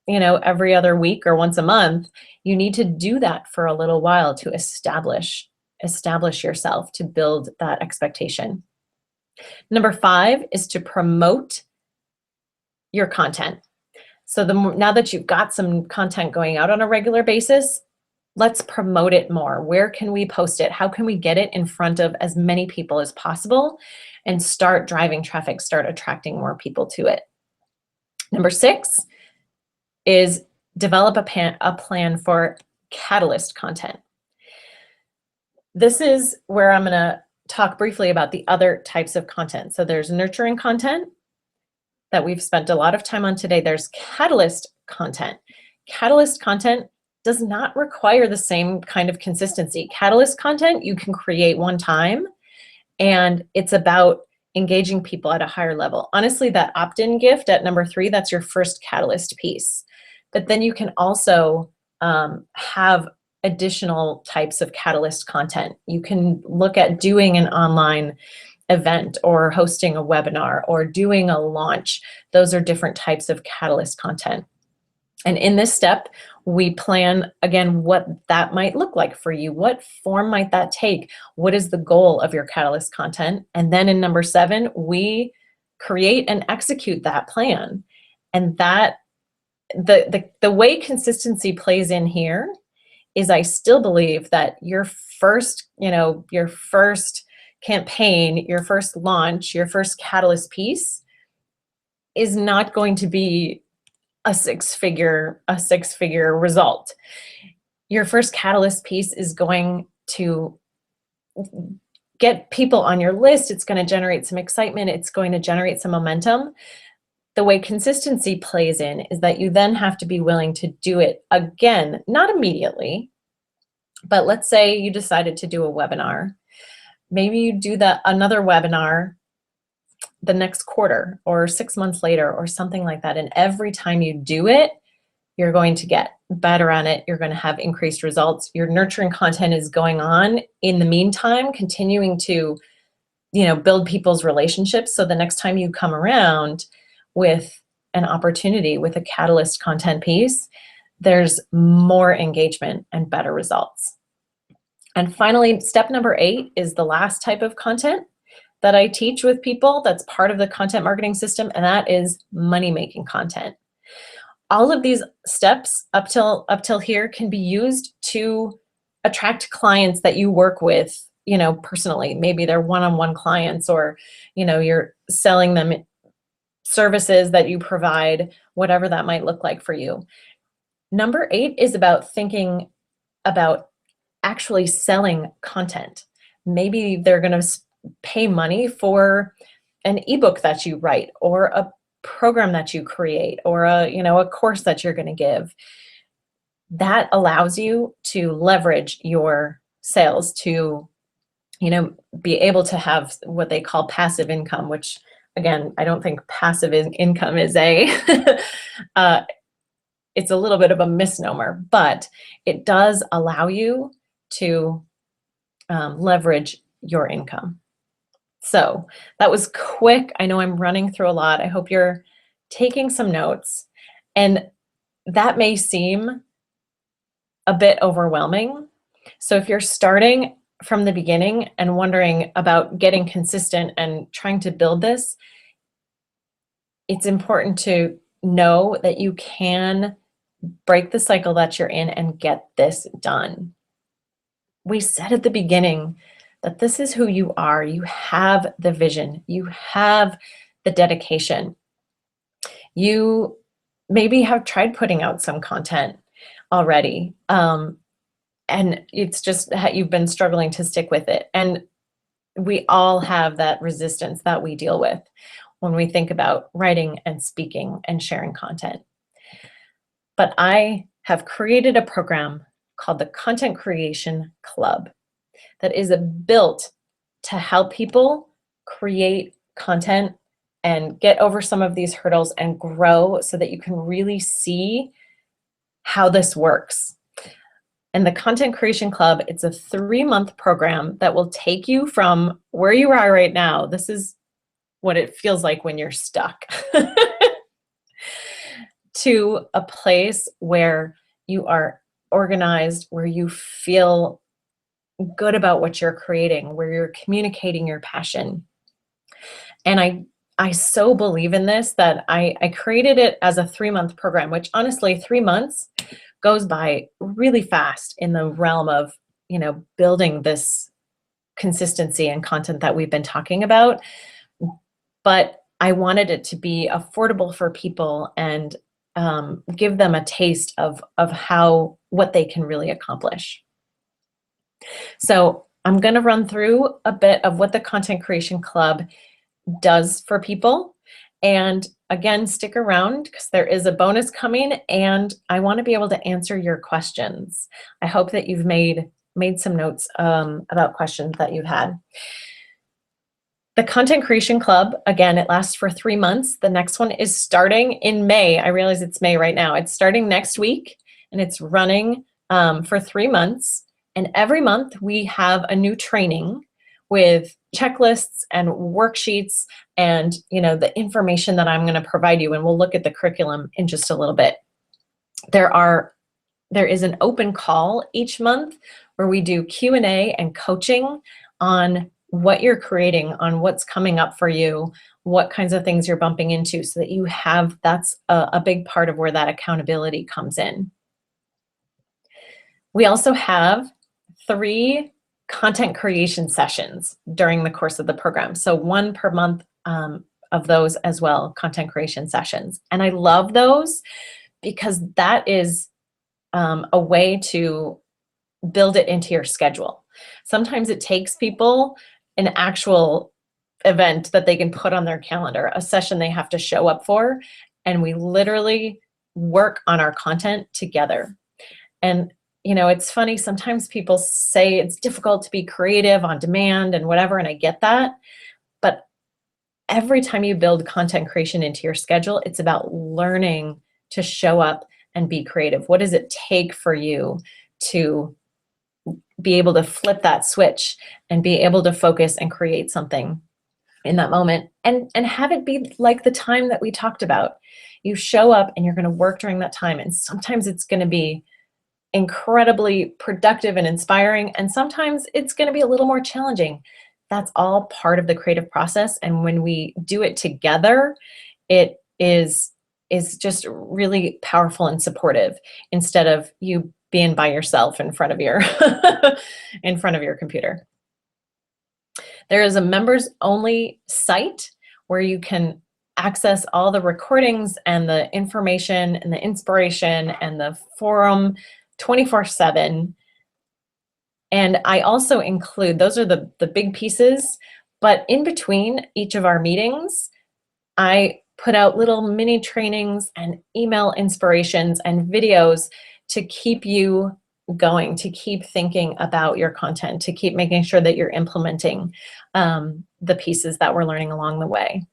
you know, every other week or once a month, you need to do that for a little while to establish yourself, to build that expectation. Number 5 is to promote your content. So now that you've got some content going out on a regular basis, let's promote it more. Where can we post it? How can we get it in front of as many people as possible and start driving traffic, start attracting more people to it? Number 6 is develop a plan for catalyst content. This is where I'm going to talk briefly about the other types of content. So there's nurturing content that we've spent a lot of time on today. There's catalyst content. Catalyst content does not require the same kind of consistency. Catalyst content you can create one time, and it's about engaging people at a higher level. Honestly, that opt-in gift at number 3, that's your first catalyst piece. But then you can also have additional types of catalyst content. You can look at doing an online event or hosting a webinar or doing a launch. Those are different types of catalyst content. And in this step, we plan, again, what that might look like for you. What form might that take? What is the goal of your catalyst content? And then in number 7, we create and execute that plan. And that the way consistency plays in here is, I still believe that your first campaign, your first launch, your first catalyst piece is not going to be a six-figure result. Your first catalyst piece is going to get people on your list. It's going to generate some excitement. It's going to generate some momentum. The way consistency plays in is that you then have to be willing to do it again, not immediately, but let's say you decided to do a webinar. Maybe you do another webinar the next quarter or 6 months later or something like that. And every time you do it, you're going to get better on it. You're going to have increased results. Your nurturing content is going on in the meantime, continuing to, build people's relationships. So the next time you come around with an opportunity, with a catalyst content piece, there's more engagement and better results. And finally, step number 8 is the last type of content that I teach with people. That's part of the content marketing system, and that is money-making content. All of these steps up till here can be used to attract clients that you work with, personally. Maybe they're one-on-one clients, or you're selling them services that you provide, whatever that might look like for you. Number 8 is about thinking about actually selling content. Maybe they're going to pay money for an ebook that you write, or a program that you create, or a course that you're going to give. That allows you to leverage your sales to be able to have what they call passive income, which, again, I don't think passive income is it's a little bit of a misnomer, but it does allow you to leverage your income. So that was quick. I know I'm running through a lot. I hope you're taking some notes. And that may seem a bit overwhelming. So if you're starting from the beginning and wondering about getting consistent and trying to build this, it's important to know that you can break the cycle that you're in and get this done. We said at the beginning that this is who you are. You have the vision. You have the dedication. You maybe have tried putting out some content already, and it's just you've been struggling to stick with it. And we all have that resistance that we deal with when we think about writing and speaking and sharing content. But I have created a program called the Content Creation Club that is built to help people create content and get over some of these hurdles and grow, so that you can really see how this works. And the Content Creation Club, it's a 3-month program that will take you from where you are right now. This is what it feels like when you're stuck, to a place where you are organized, where you feel good about what you're creating, where you're communicating your passion. And I so believe in this that I created it as a 3-month program, which honestly, 3 months goes by really fast in the realm of, building this consistency and content that we've been talking about. But I wanted it to be affordable for people and give them a taste of what they can really accomplish. So I'm going to run through a bit of what the Content Creation Club does for people. And again, stick around because there is a bonus coming, and I want to be able to answer your questions. I hope that you've made some notes about questions that you've had. The Content Creation Club, again, it lasts for 3 months. The next one is starting in May. I realize it's May right now. It's starting next week, and it's running for 3 months. And every month we have a new training with checklists and worksheets and the information that I'm going to provide you. And we'll look at the curriculum in just a little bit. There is an open call each month where we do Q&A and coaching on what you're creating, on what's coming up for you, what kinds of things you're bumping into, so that that's a big part of where that accountability comes in. We also have 3 content creation sessions during the course of the program. So 1 per month of those as well, content creation sessions. And I love those because that is a way to build it into your schedule. Sometimes it takes people an actual event that they can put on their calendar, a session they have to show up for, and we literally work on our content together. And it's funny, sometimes people say it's difficult to be creative on demand and whatever, and I get that. But every time you build content creation into your schedule, it's about learning to show up and be creative. What does it take for you to be able to flip that switch and be able to focus and create something in that moment and have it be like the time that we talked about? You show up and you're going to work during that time. And sometimes it's going to be incredibly productive and inspiring. And sometimes it's going to be a little more challenging. That's all part of the creative process. And when we do it together, it is just really powerful and supportive instead of you being by yourself in front of your computer. There is a members only site where you can access all the recordings and the information and the inspiration and the forum 24/7. And I also include, those are the big pieces, but in between each of our meetings, I put out little mini trainings and email inspirations and videos to keep you going, to keep thinking about your content, to keep making sure that you're implementing the pieces that we're learning along the way.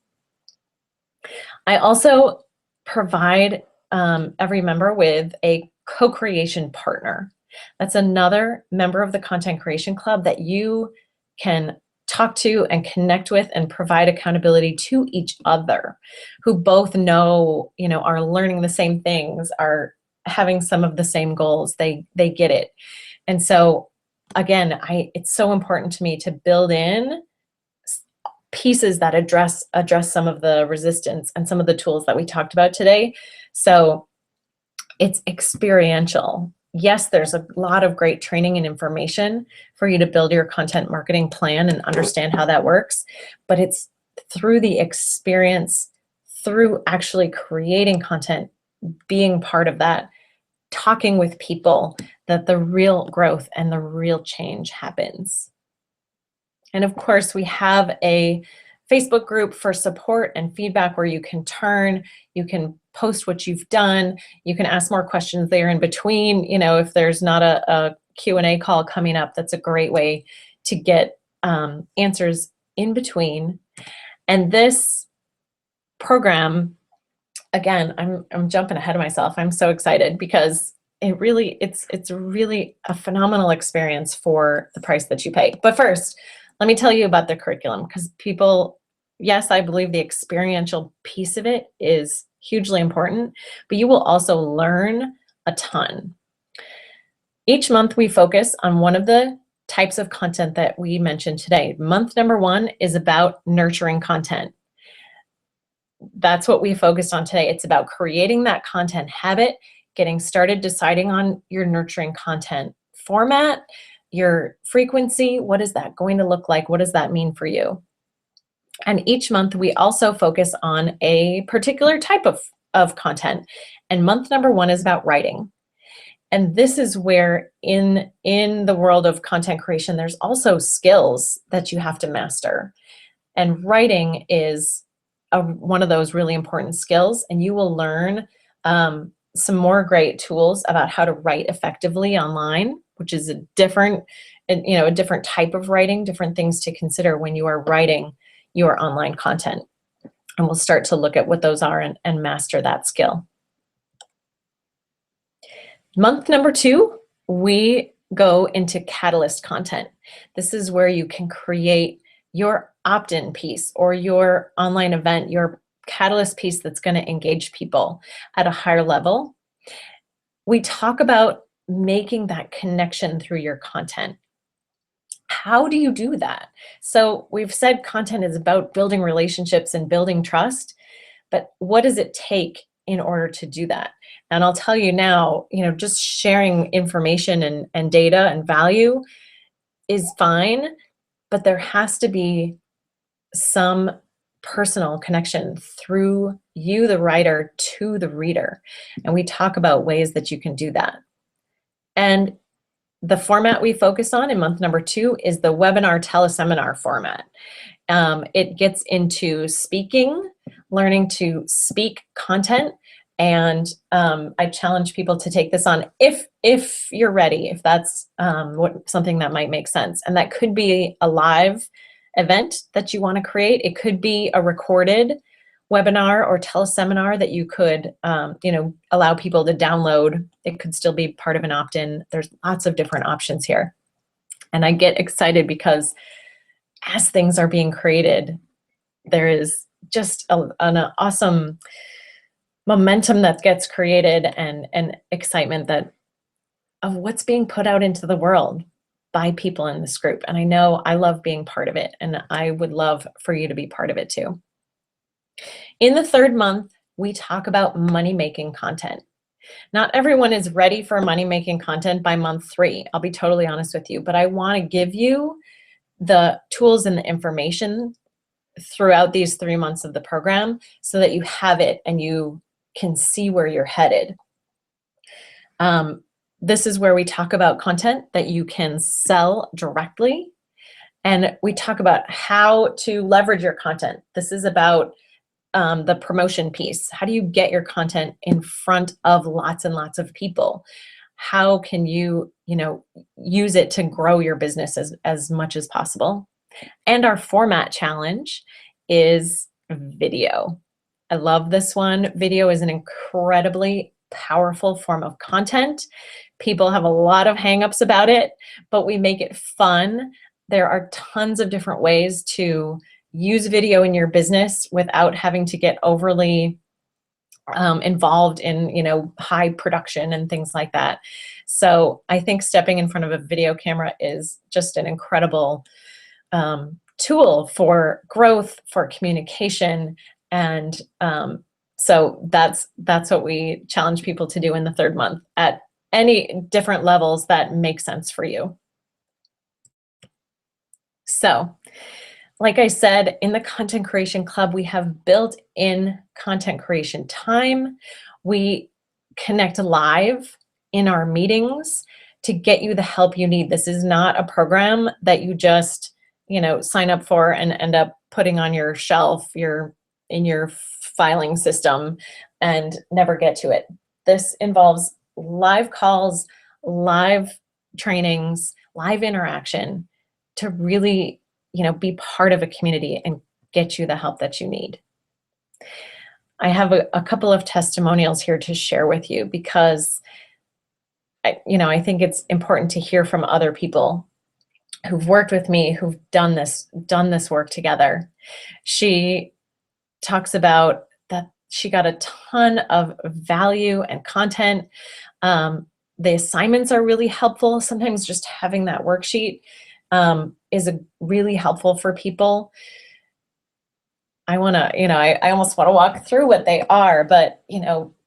I also provide every member with a co-creation partner. That's another member of the Content Creation Club that you can talk to and connect with and provide accountability to each other, who both know, are learning the same things, are having some of the same goals. They get it. And so again, it's so important to me to build in pieces that address some of the resistance and some of the tools that we talked about today. So it's experiential. Yes, there's a lot of great training and information for you to build your content marketing plan and understand how that works, but it's through the experience, through actually creating content, being part of that, talking with people, that the real growth and the real change happens. And of course, we have a Facebook group for support and feedback where you can turn, you can post what you've done, you can ask more questions there in between. If there's not a Q&A call coming up, that's a great way to get answers in between. And this program, again, I'm jumping ahead of myself. I'm so excited because it's really a phenomenal experience for the price that you pay. But first, let me tell you about the curriculum, because people Yes, I believe the experiential piece of it is hugely important, but you will also learn a ton. Each month we focus on one of the types of content that we mentioned today. Month number 1 is about nurturing content. That's what we focused on today. It's about creating that content habit, getting started, deciding on your nurturing content format, your frequency. What is that going to look like? What does that mean for you? And each month we also focus on a particular type of content. And month number 1 is about writing. And this is where in the world of content creation, there's also skills that you have to master. And writing is one of those really important skills. And you will learn some more great tools about how to write effectively online, which is a different type of writing, different things to consider when you are writing your online content. And we'll start to look at what those are and master that skill. Month number 2, we go into catalyst content. This is where you can create your opt-in piece or your online event, your catalyst piece that's going to engage people at a higher level. We talk about making that connection through your content. How do you do that? So we've said content is about building relationships and building trust, but what does it take in order to do that? And I'll tell you now, just sharing information and data and value is fine, but there has to be some personal connection through you, the writer, to the reader. And we talk about ways that you can do that. And the format we focus on in month number 2 is the webinar teleseminar format. It gets into speaking, learning to speak content, and I challenge people to take this on if you're ready, if that's something that might make sense. And that could be a live event that you want to create. It could be a recorded webinar or teleseminar that you could allow people to download. It could still be part of an opt-in. There's lots of different options here. And I get excited because as things are being created, there is just an awesome momentum that gets created and excitement of what's being put out into the world by people in this group. And I know I love being part of it, and I would love for you to be part of it too. In the 3rd month, we talk about money-making content. Not everyone is ready for money-making content by month 3. I'll be totally honest with you, but I want to give you the tools and the information throughout these 3 months of the program so that you have it and you can see where you're headed. This is where we talk about content that you can sell directly, and we talk about how to leverage your content. This is about the promotion piece. How do you get your content in front of lots and lots of people? How can you, use it to grow your business as much as possible? And our format challenge is video. I love this one. Video is an incredibly powerful form of content. People have a lot of hangups about it, but we make it fun. There are tons of different ways to use video in your business without having to get overly involved in high production and things like that. So I think stepping in front of a video camera is just an incredible tool for growth, for communication, and so that's what we challenge people to do in the 3rd month at any different levels that make sense for you. So, like I said, in the Content Creation Club, we have built-in content creation time. We connect live in our meetings to get you the help you need. This is not a program that you just, sign up for and end up putting on your shelf, in your filing system, and never get to it. This involves live calls, live trainings, live interaction to really be part of a community and get you the help that you need. I have a couple of testimonials here to share with you because I think it's important to hear from other people who've worked with me, who've done this work together. She talks about that she got a ton of value and content. The assignments are really helpful. Sometimes just having that worksheet is really helpful for people. I want to, I almost want to walk through what they are, but,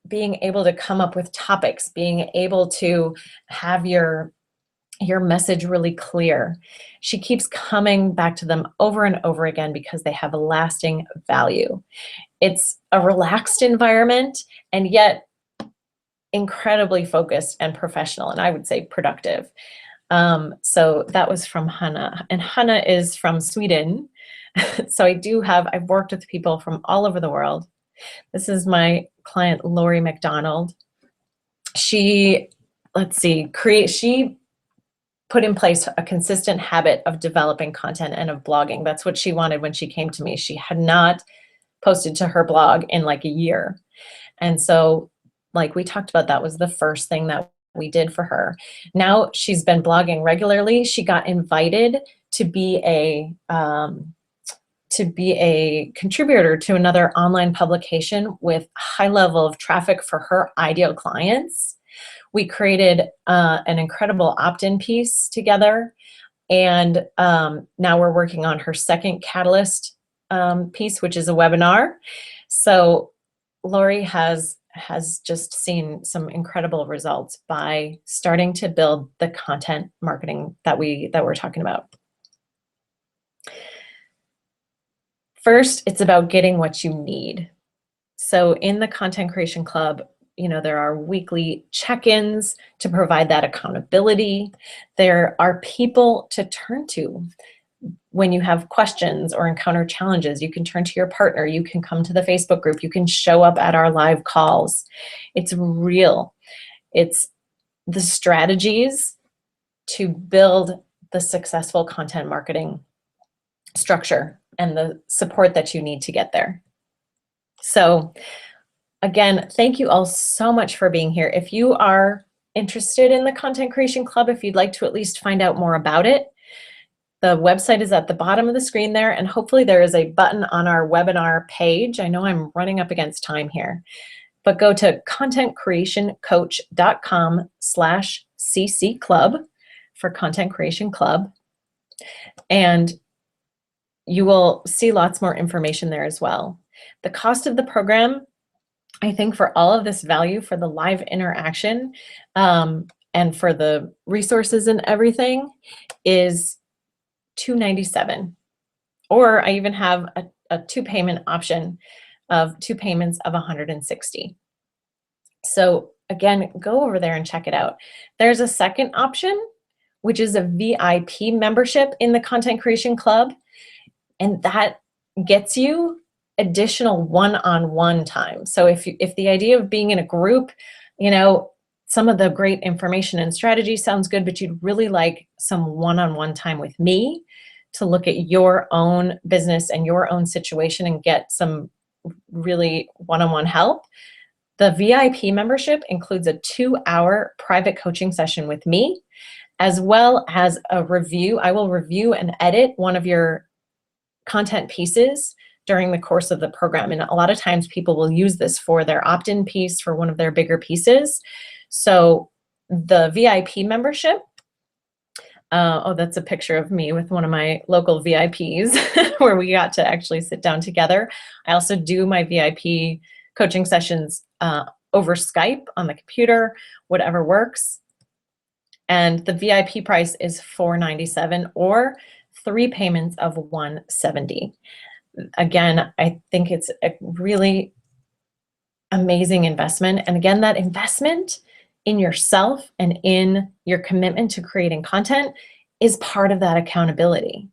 being able to come up with topics, being able to have your message really clear. She keeps coming back to them over and over again because they have a lasting value. It's a relaxed environment and yet incredibly focused and professional, and I would say productive. So that was from Hanna, and Hanna is from Sweden. So I've worked with people from all over the world. This is my client, Lori McDonald. She put in place a consistent habit of developing content and of blogging. That's what she wanted when she came to me. She had not posted to her blog in like a year. And so, like we talked about, that was the first thing that we did for her. Now she's been blogging regularly. She got invited to be a contributor to another online publication with high level of traffic for her ideal clients. We created an incredible opt-in piece together, and now we're working on her second Catalyst piece, which is a webinar. So Lori has just seen some incredible results by starting to build the content marketing that we're talking about. First, it's about getting what you need. So in the Content Creation Club, there are weekly check-ins to provide that accountability. There are people to turn to when you have questions or encounter challenges. You can turn to your partner. You can come to the Facebook group. You can show up at our live calls. It's real. It's the strategies to build the successful content marketing structure and the support that you need to get there. So again, thank you all so much for being here. If you are interested in the Content Creation Club, if you'd like to at least find out more about it, the website is at the bottom of the screen there, and hopefully there is a button on our webinar page. I know I'm running up against time here, but go to contentcreationcoach.com/CC Club for Content Creation Club, and you will see lots more information there as well. The cost of the program, I think, for all of this value, for the live interaction and for the resources and everything, is $297. Or I even have a two-payment option of 2 payments of $160. So again, go over there and check it out. There's a second option, which is a VIP membership in the Content Creation Club, and that gets you additional one-on-one time. So if the idea of being in a group, some of the great information and strategy sounds good, but you'd really like some one-on-one time with me to look at your own business and your own situation and get some really one-on-one help, the VIP membership includes a 2-hour private coaching session with me, as well as a review. I will review and edit one of your content pieces during the course of the program. And a lot of times people will use this for their opt-in piece, for one of their bigger pieces. So the VIP membership, that's a picture of me with one of my local VIPs where we got to actually sit down together. I also do my VIP coaching sessions over Skype on the computer, whatever works. And the VIP price is $497 or 3 payments of $170. Again, I think it's a really amazing investment. And again, that investment in yourself and in your commitment to creating content is part of that accountability.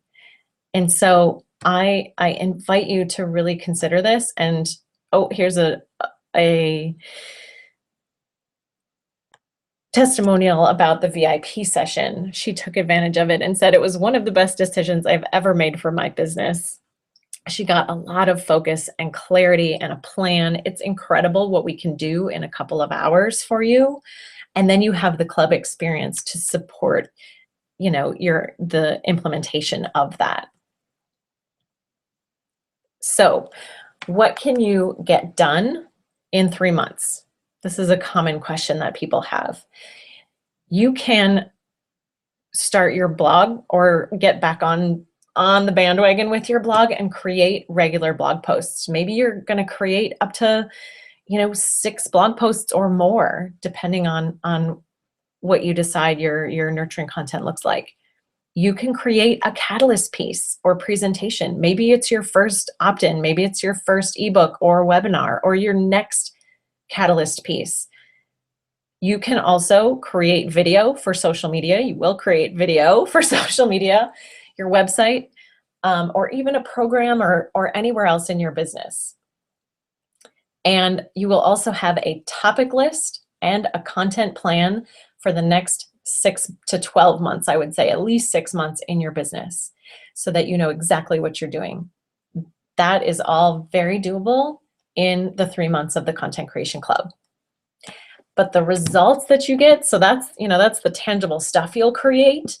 And so I invite you to really consider this. And here's a testimonial about the VIP session. She took advantage of it and said it was one of the best decisions I've ever made for my business. She got a lot of focus and clarity and a plan. It's incredible what we can do in a couple of hours for you. And then you have the club experience to support the implementation of that. So what can you get done in 3 months? This is a common question that people have. You can start your blog or get back on the bandwagon with your blog and create regular blog posts. Maybe you're going to create up to 6 blog posts or more, depending on what you decide your nurturing content looks like. You can create a catalyst piece or presentation. Maybe it's your first opt-in, maybe it's your first ebook or webinar or your next catalyst piece. You can also create video for social media. You will create video for social media, your website, or even a program or anywhere else in your business. And you will also have a topic list and a content plan for the next 6 to 12 months, I would say, at least 6 months in your business, so that you know exactly what you're doing. That is all very doable in the 3 months of the Content Creation Club. But the results that you get, so that's the tangible stuff you'll create.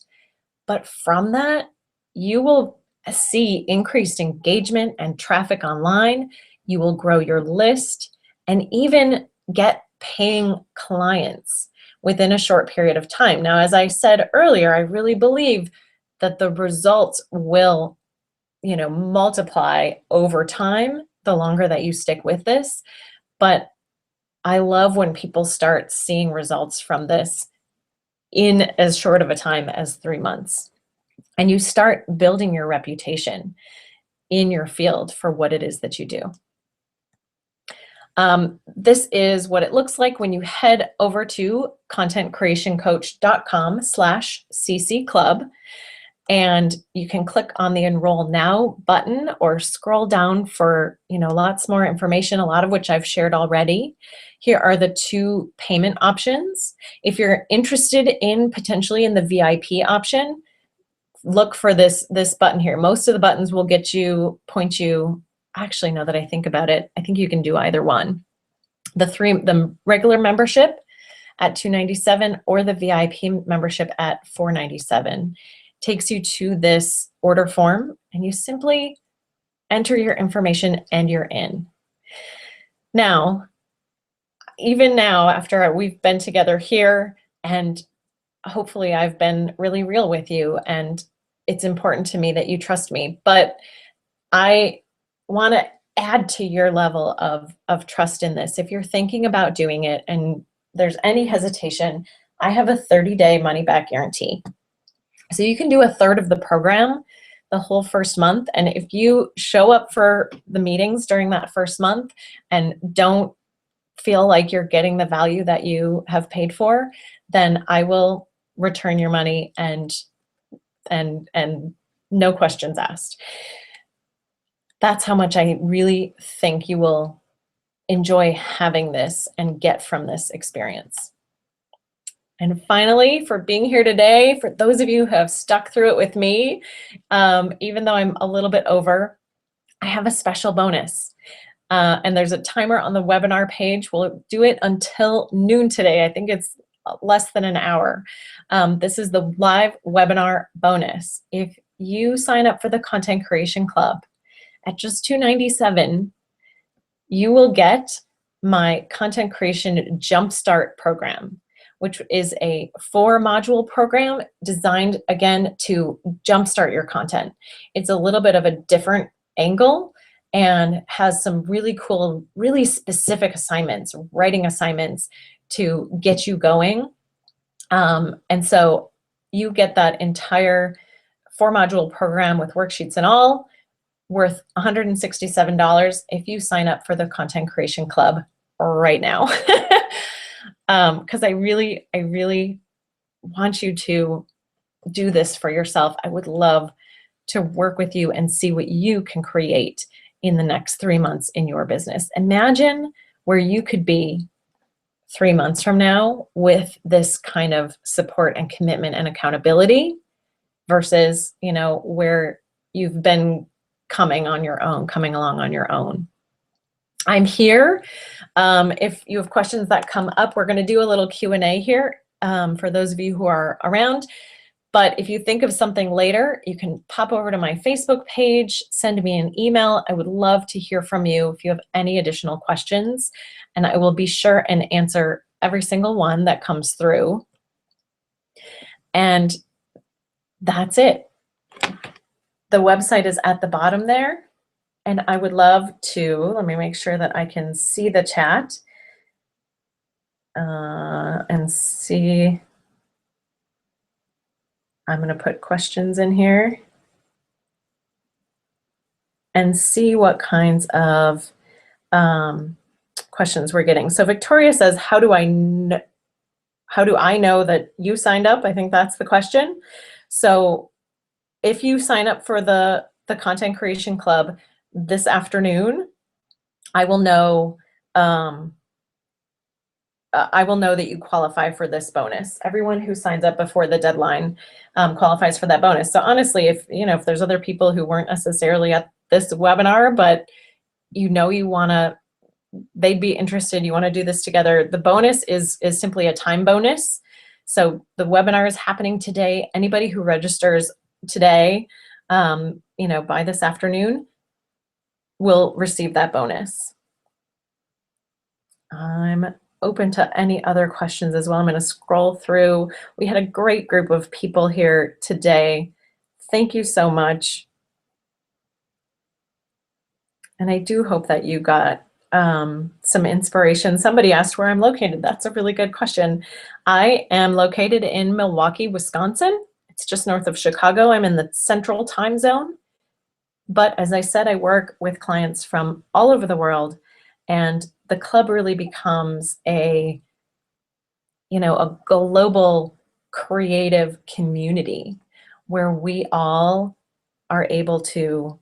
But from that, you will see increased engagement and traffic online. You will grow your list and even get paying clients within a short period of time. Now, as I said earlier, I really believe that the results will, multiply over time the longer that you stick with this. But I love when people start seeing results from this in as short of a time as 3 months. And you start building your reputation in your field for what it is that you do. This is what it looks like when you head over to contentcreationcoach.com/CC Club, and you can click on the Enroll Now button or scroll down for lots more information, a lot of which I've shared already. Here are the 2 payment options. If you're interested in potentially in the VIP option, look for this button here. Most of the buttons will point you. Actually, now that I think about it, I think you can do either one. The regular membership at $297 or the VIP membership at $497 takes you to this order form, and you simply enter your information and you're in. Now, even now, after we've been together here, and hopefully I've been really real with you, and it's important to me that you trust me, but I want to add to your level of trust in this. If you're thinking about doing it and there's any hesitation, I have a 30-day money-back guarantee. So you can do a third of the program the whole first month. And if you show up for the meetings during that first month and don't feel like you're getting the value that you have paid for, then I will return your money and no questions asked. That's how much I really think you will enjoy having this and get from this experience. And finally, for being here today, for those of you who have stuck through it with me, even though I'm a little bit over, I have a special bonus. And there's a timer on the webinar page. We'll do it until noon today. I think it's less than an hour. This is the live webinar bonus. If you sign up for the Content Creation Club at just $297, you will get my Content Creation Jumpstart program, which is a 4-module program designed, again, to jumpstart your content. It's a little bit of a different angle and has some really cool, really specific assignments, writing assignments to get you going. And so you get that entire 4-module program with worksheets and all, worth $167 if you sign up for the Content Creation Club right now. Because I really want you to do this for yourself. I would love to work with you and see what you can create in the next 3 months in your business. Imagine where you could be 3 months from now with this kind of support and commitment and accountability versus, where you've been coming along on your own. I'm here. If you have questions that come up, we're going to do a little Q&A here for those of you who are around. But if you think of something later, you can pop over to my Facebook page, send me an email. I would love to hear from you if you have any additional questions, and I will be sure and answer every single one that comes through. And that's it. The website is at the bottom there, and I would love to, let me make sure that I can see the chat and see. I'm going to put questions in here and see what kinds of questions we're getting. So Victoria says, how do I know that you signed up? I think that's the question. So if you sign up for the Content Creation Club this afternoon, I will know that you qualify for this bonus. Everyone who signs up before the deadline qualifies for that bonus. So honestly, if there's other people who weren't necessarily at this webinar, but they'd be interested, you want to do this together, the bonus is simply a time bonus. So the webinar is happening today. Anybody who registers today, by this afternoon, will receive that bonus. I'm open to any other questions as well. I'm going to scroll through. We had a great group of people here today. Thank you so much. And I do hope that you got some inspiration. Somebody asked where I'm located. That's a really good question. I am located in Milwaukee, Wisconsin. It's just north of Chicago. I'm in the central time zone. But as I said, I work with clients from all over the world, and the club really becomes a global creative community where we all are able to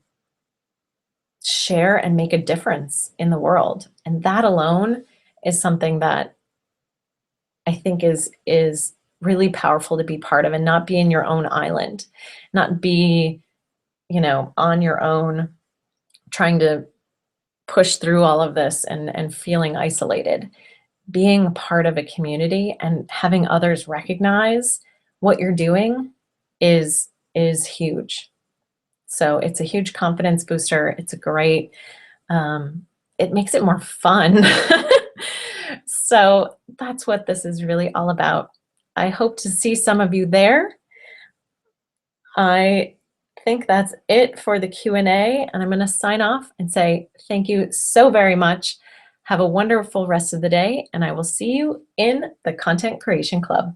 share and make a difference in the world. And that alone is something that I think is really powerful to be part of, and not be in your own island, not be, on your own, trying to push through all of this and feeling isolated. Being part of a community and having others recognize what you're doing is huge. So it's a huge confidence booster. It's a great, it makes it more fun. So that's what this is really all about. I hope to see some of you there. I think that's it for the Q&A, and I'm going to sign off and say thank you so very much. Have a wonderful rest of the day, and I will see you in the Content Creation Club.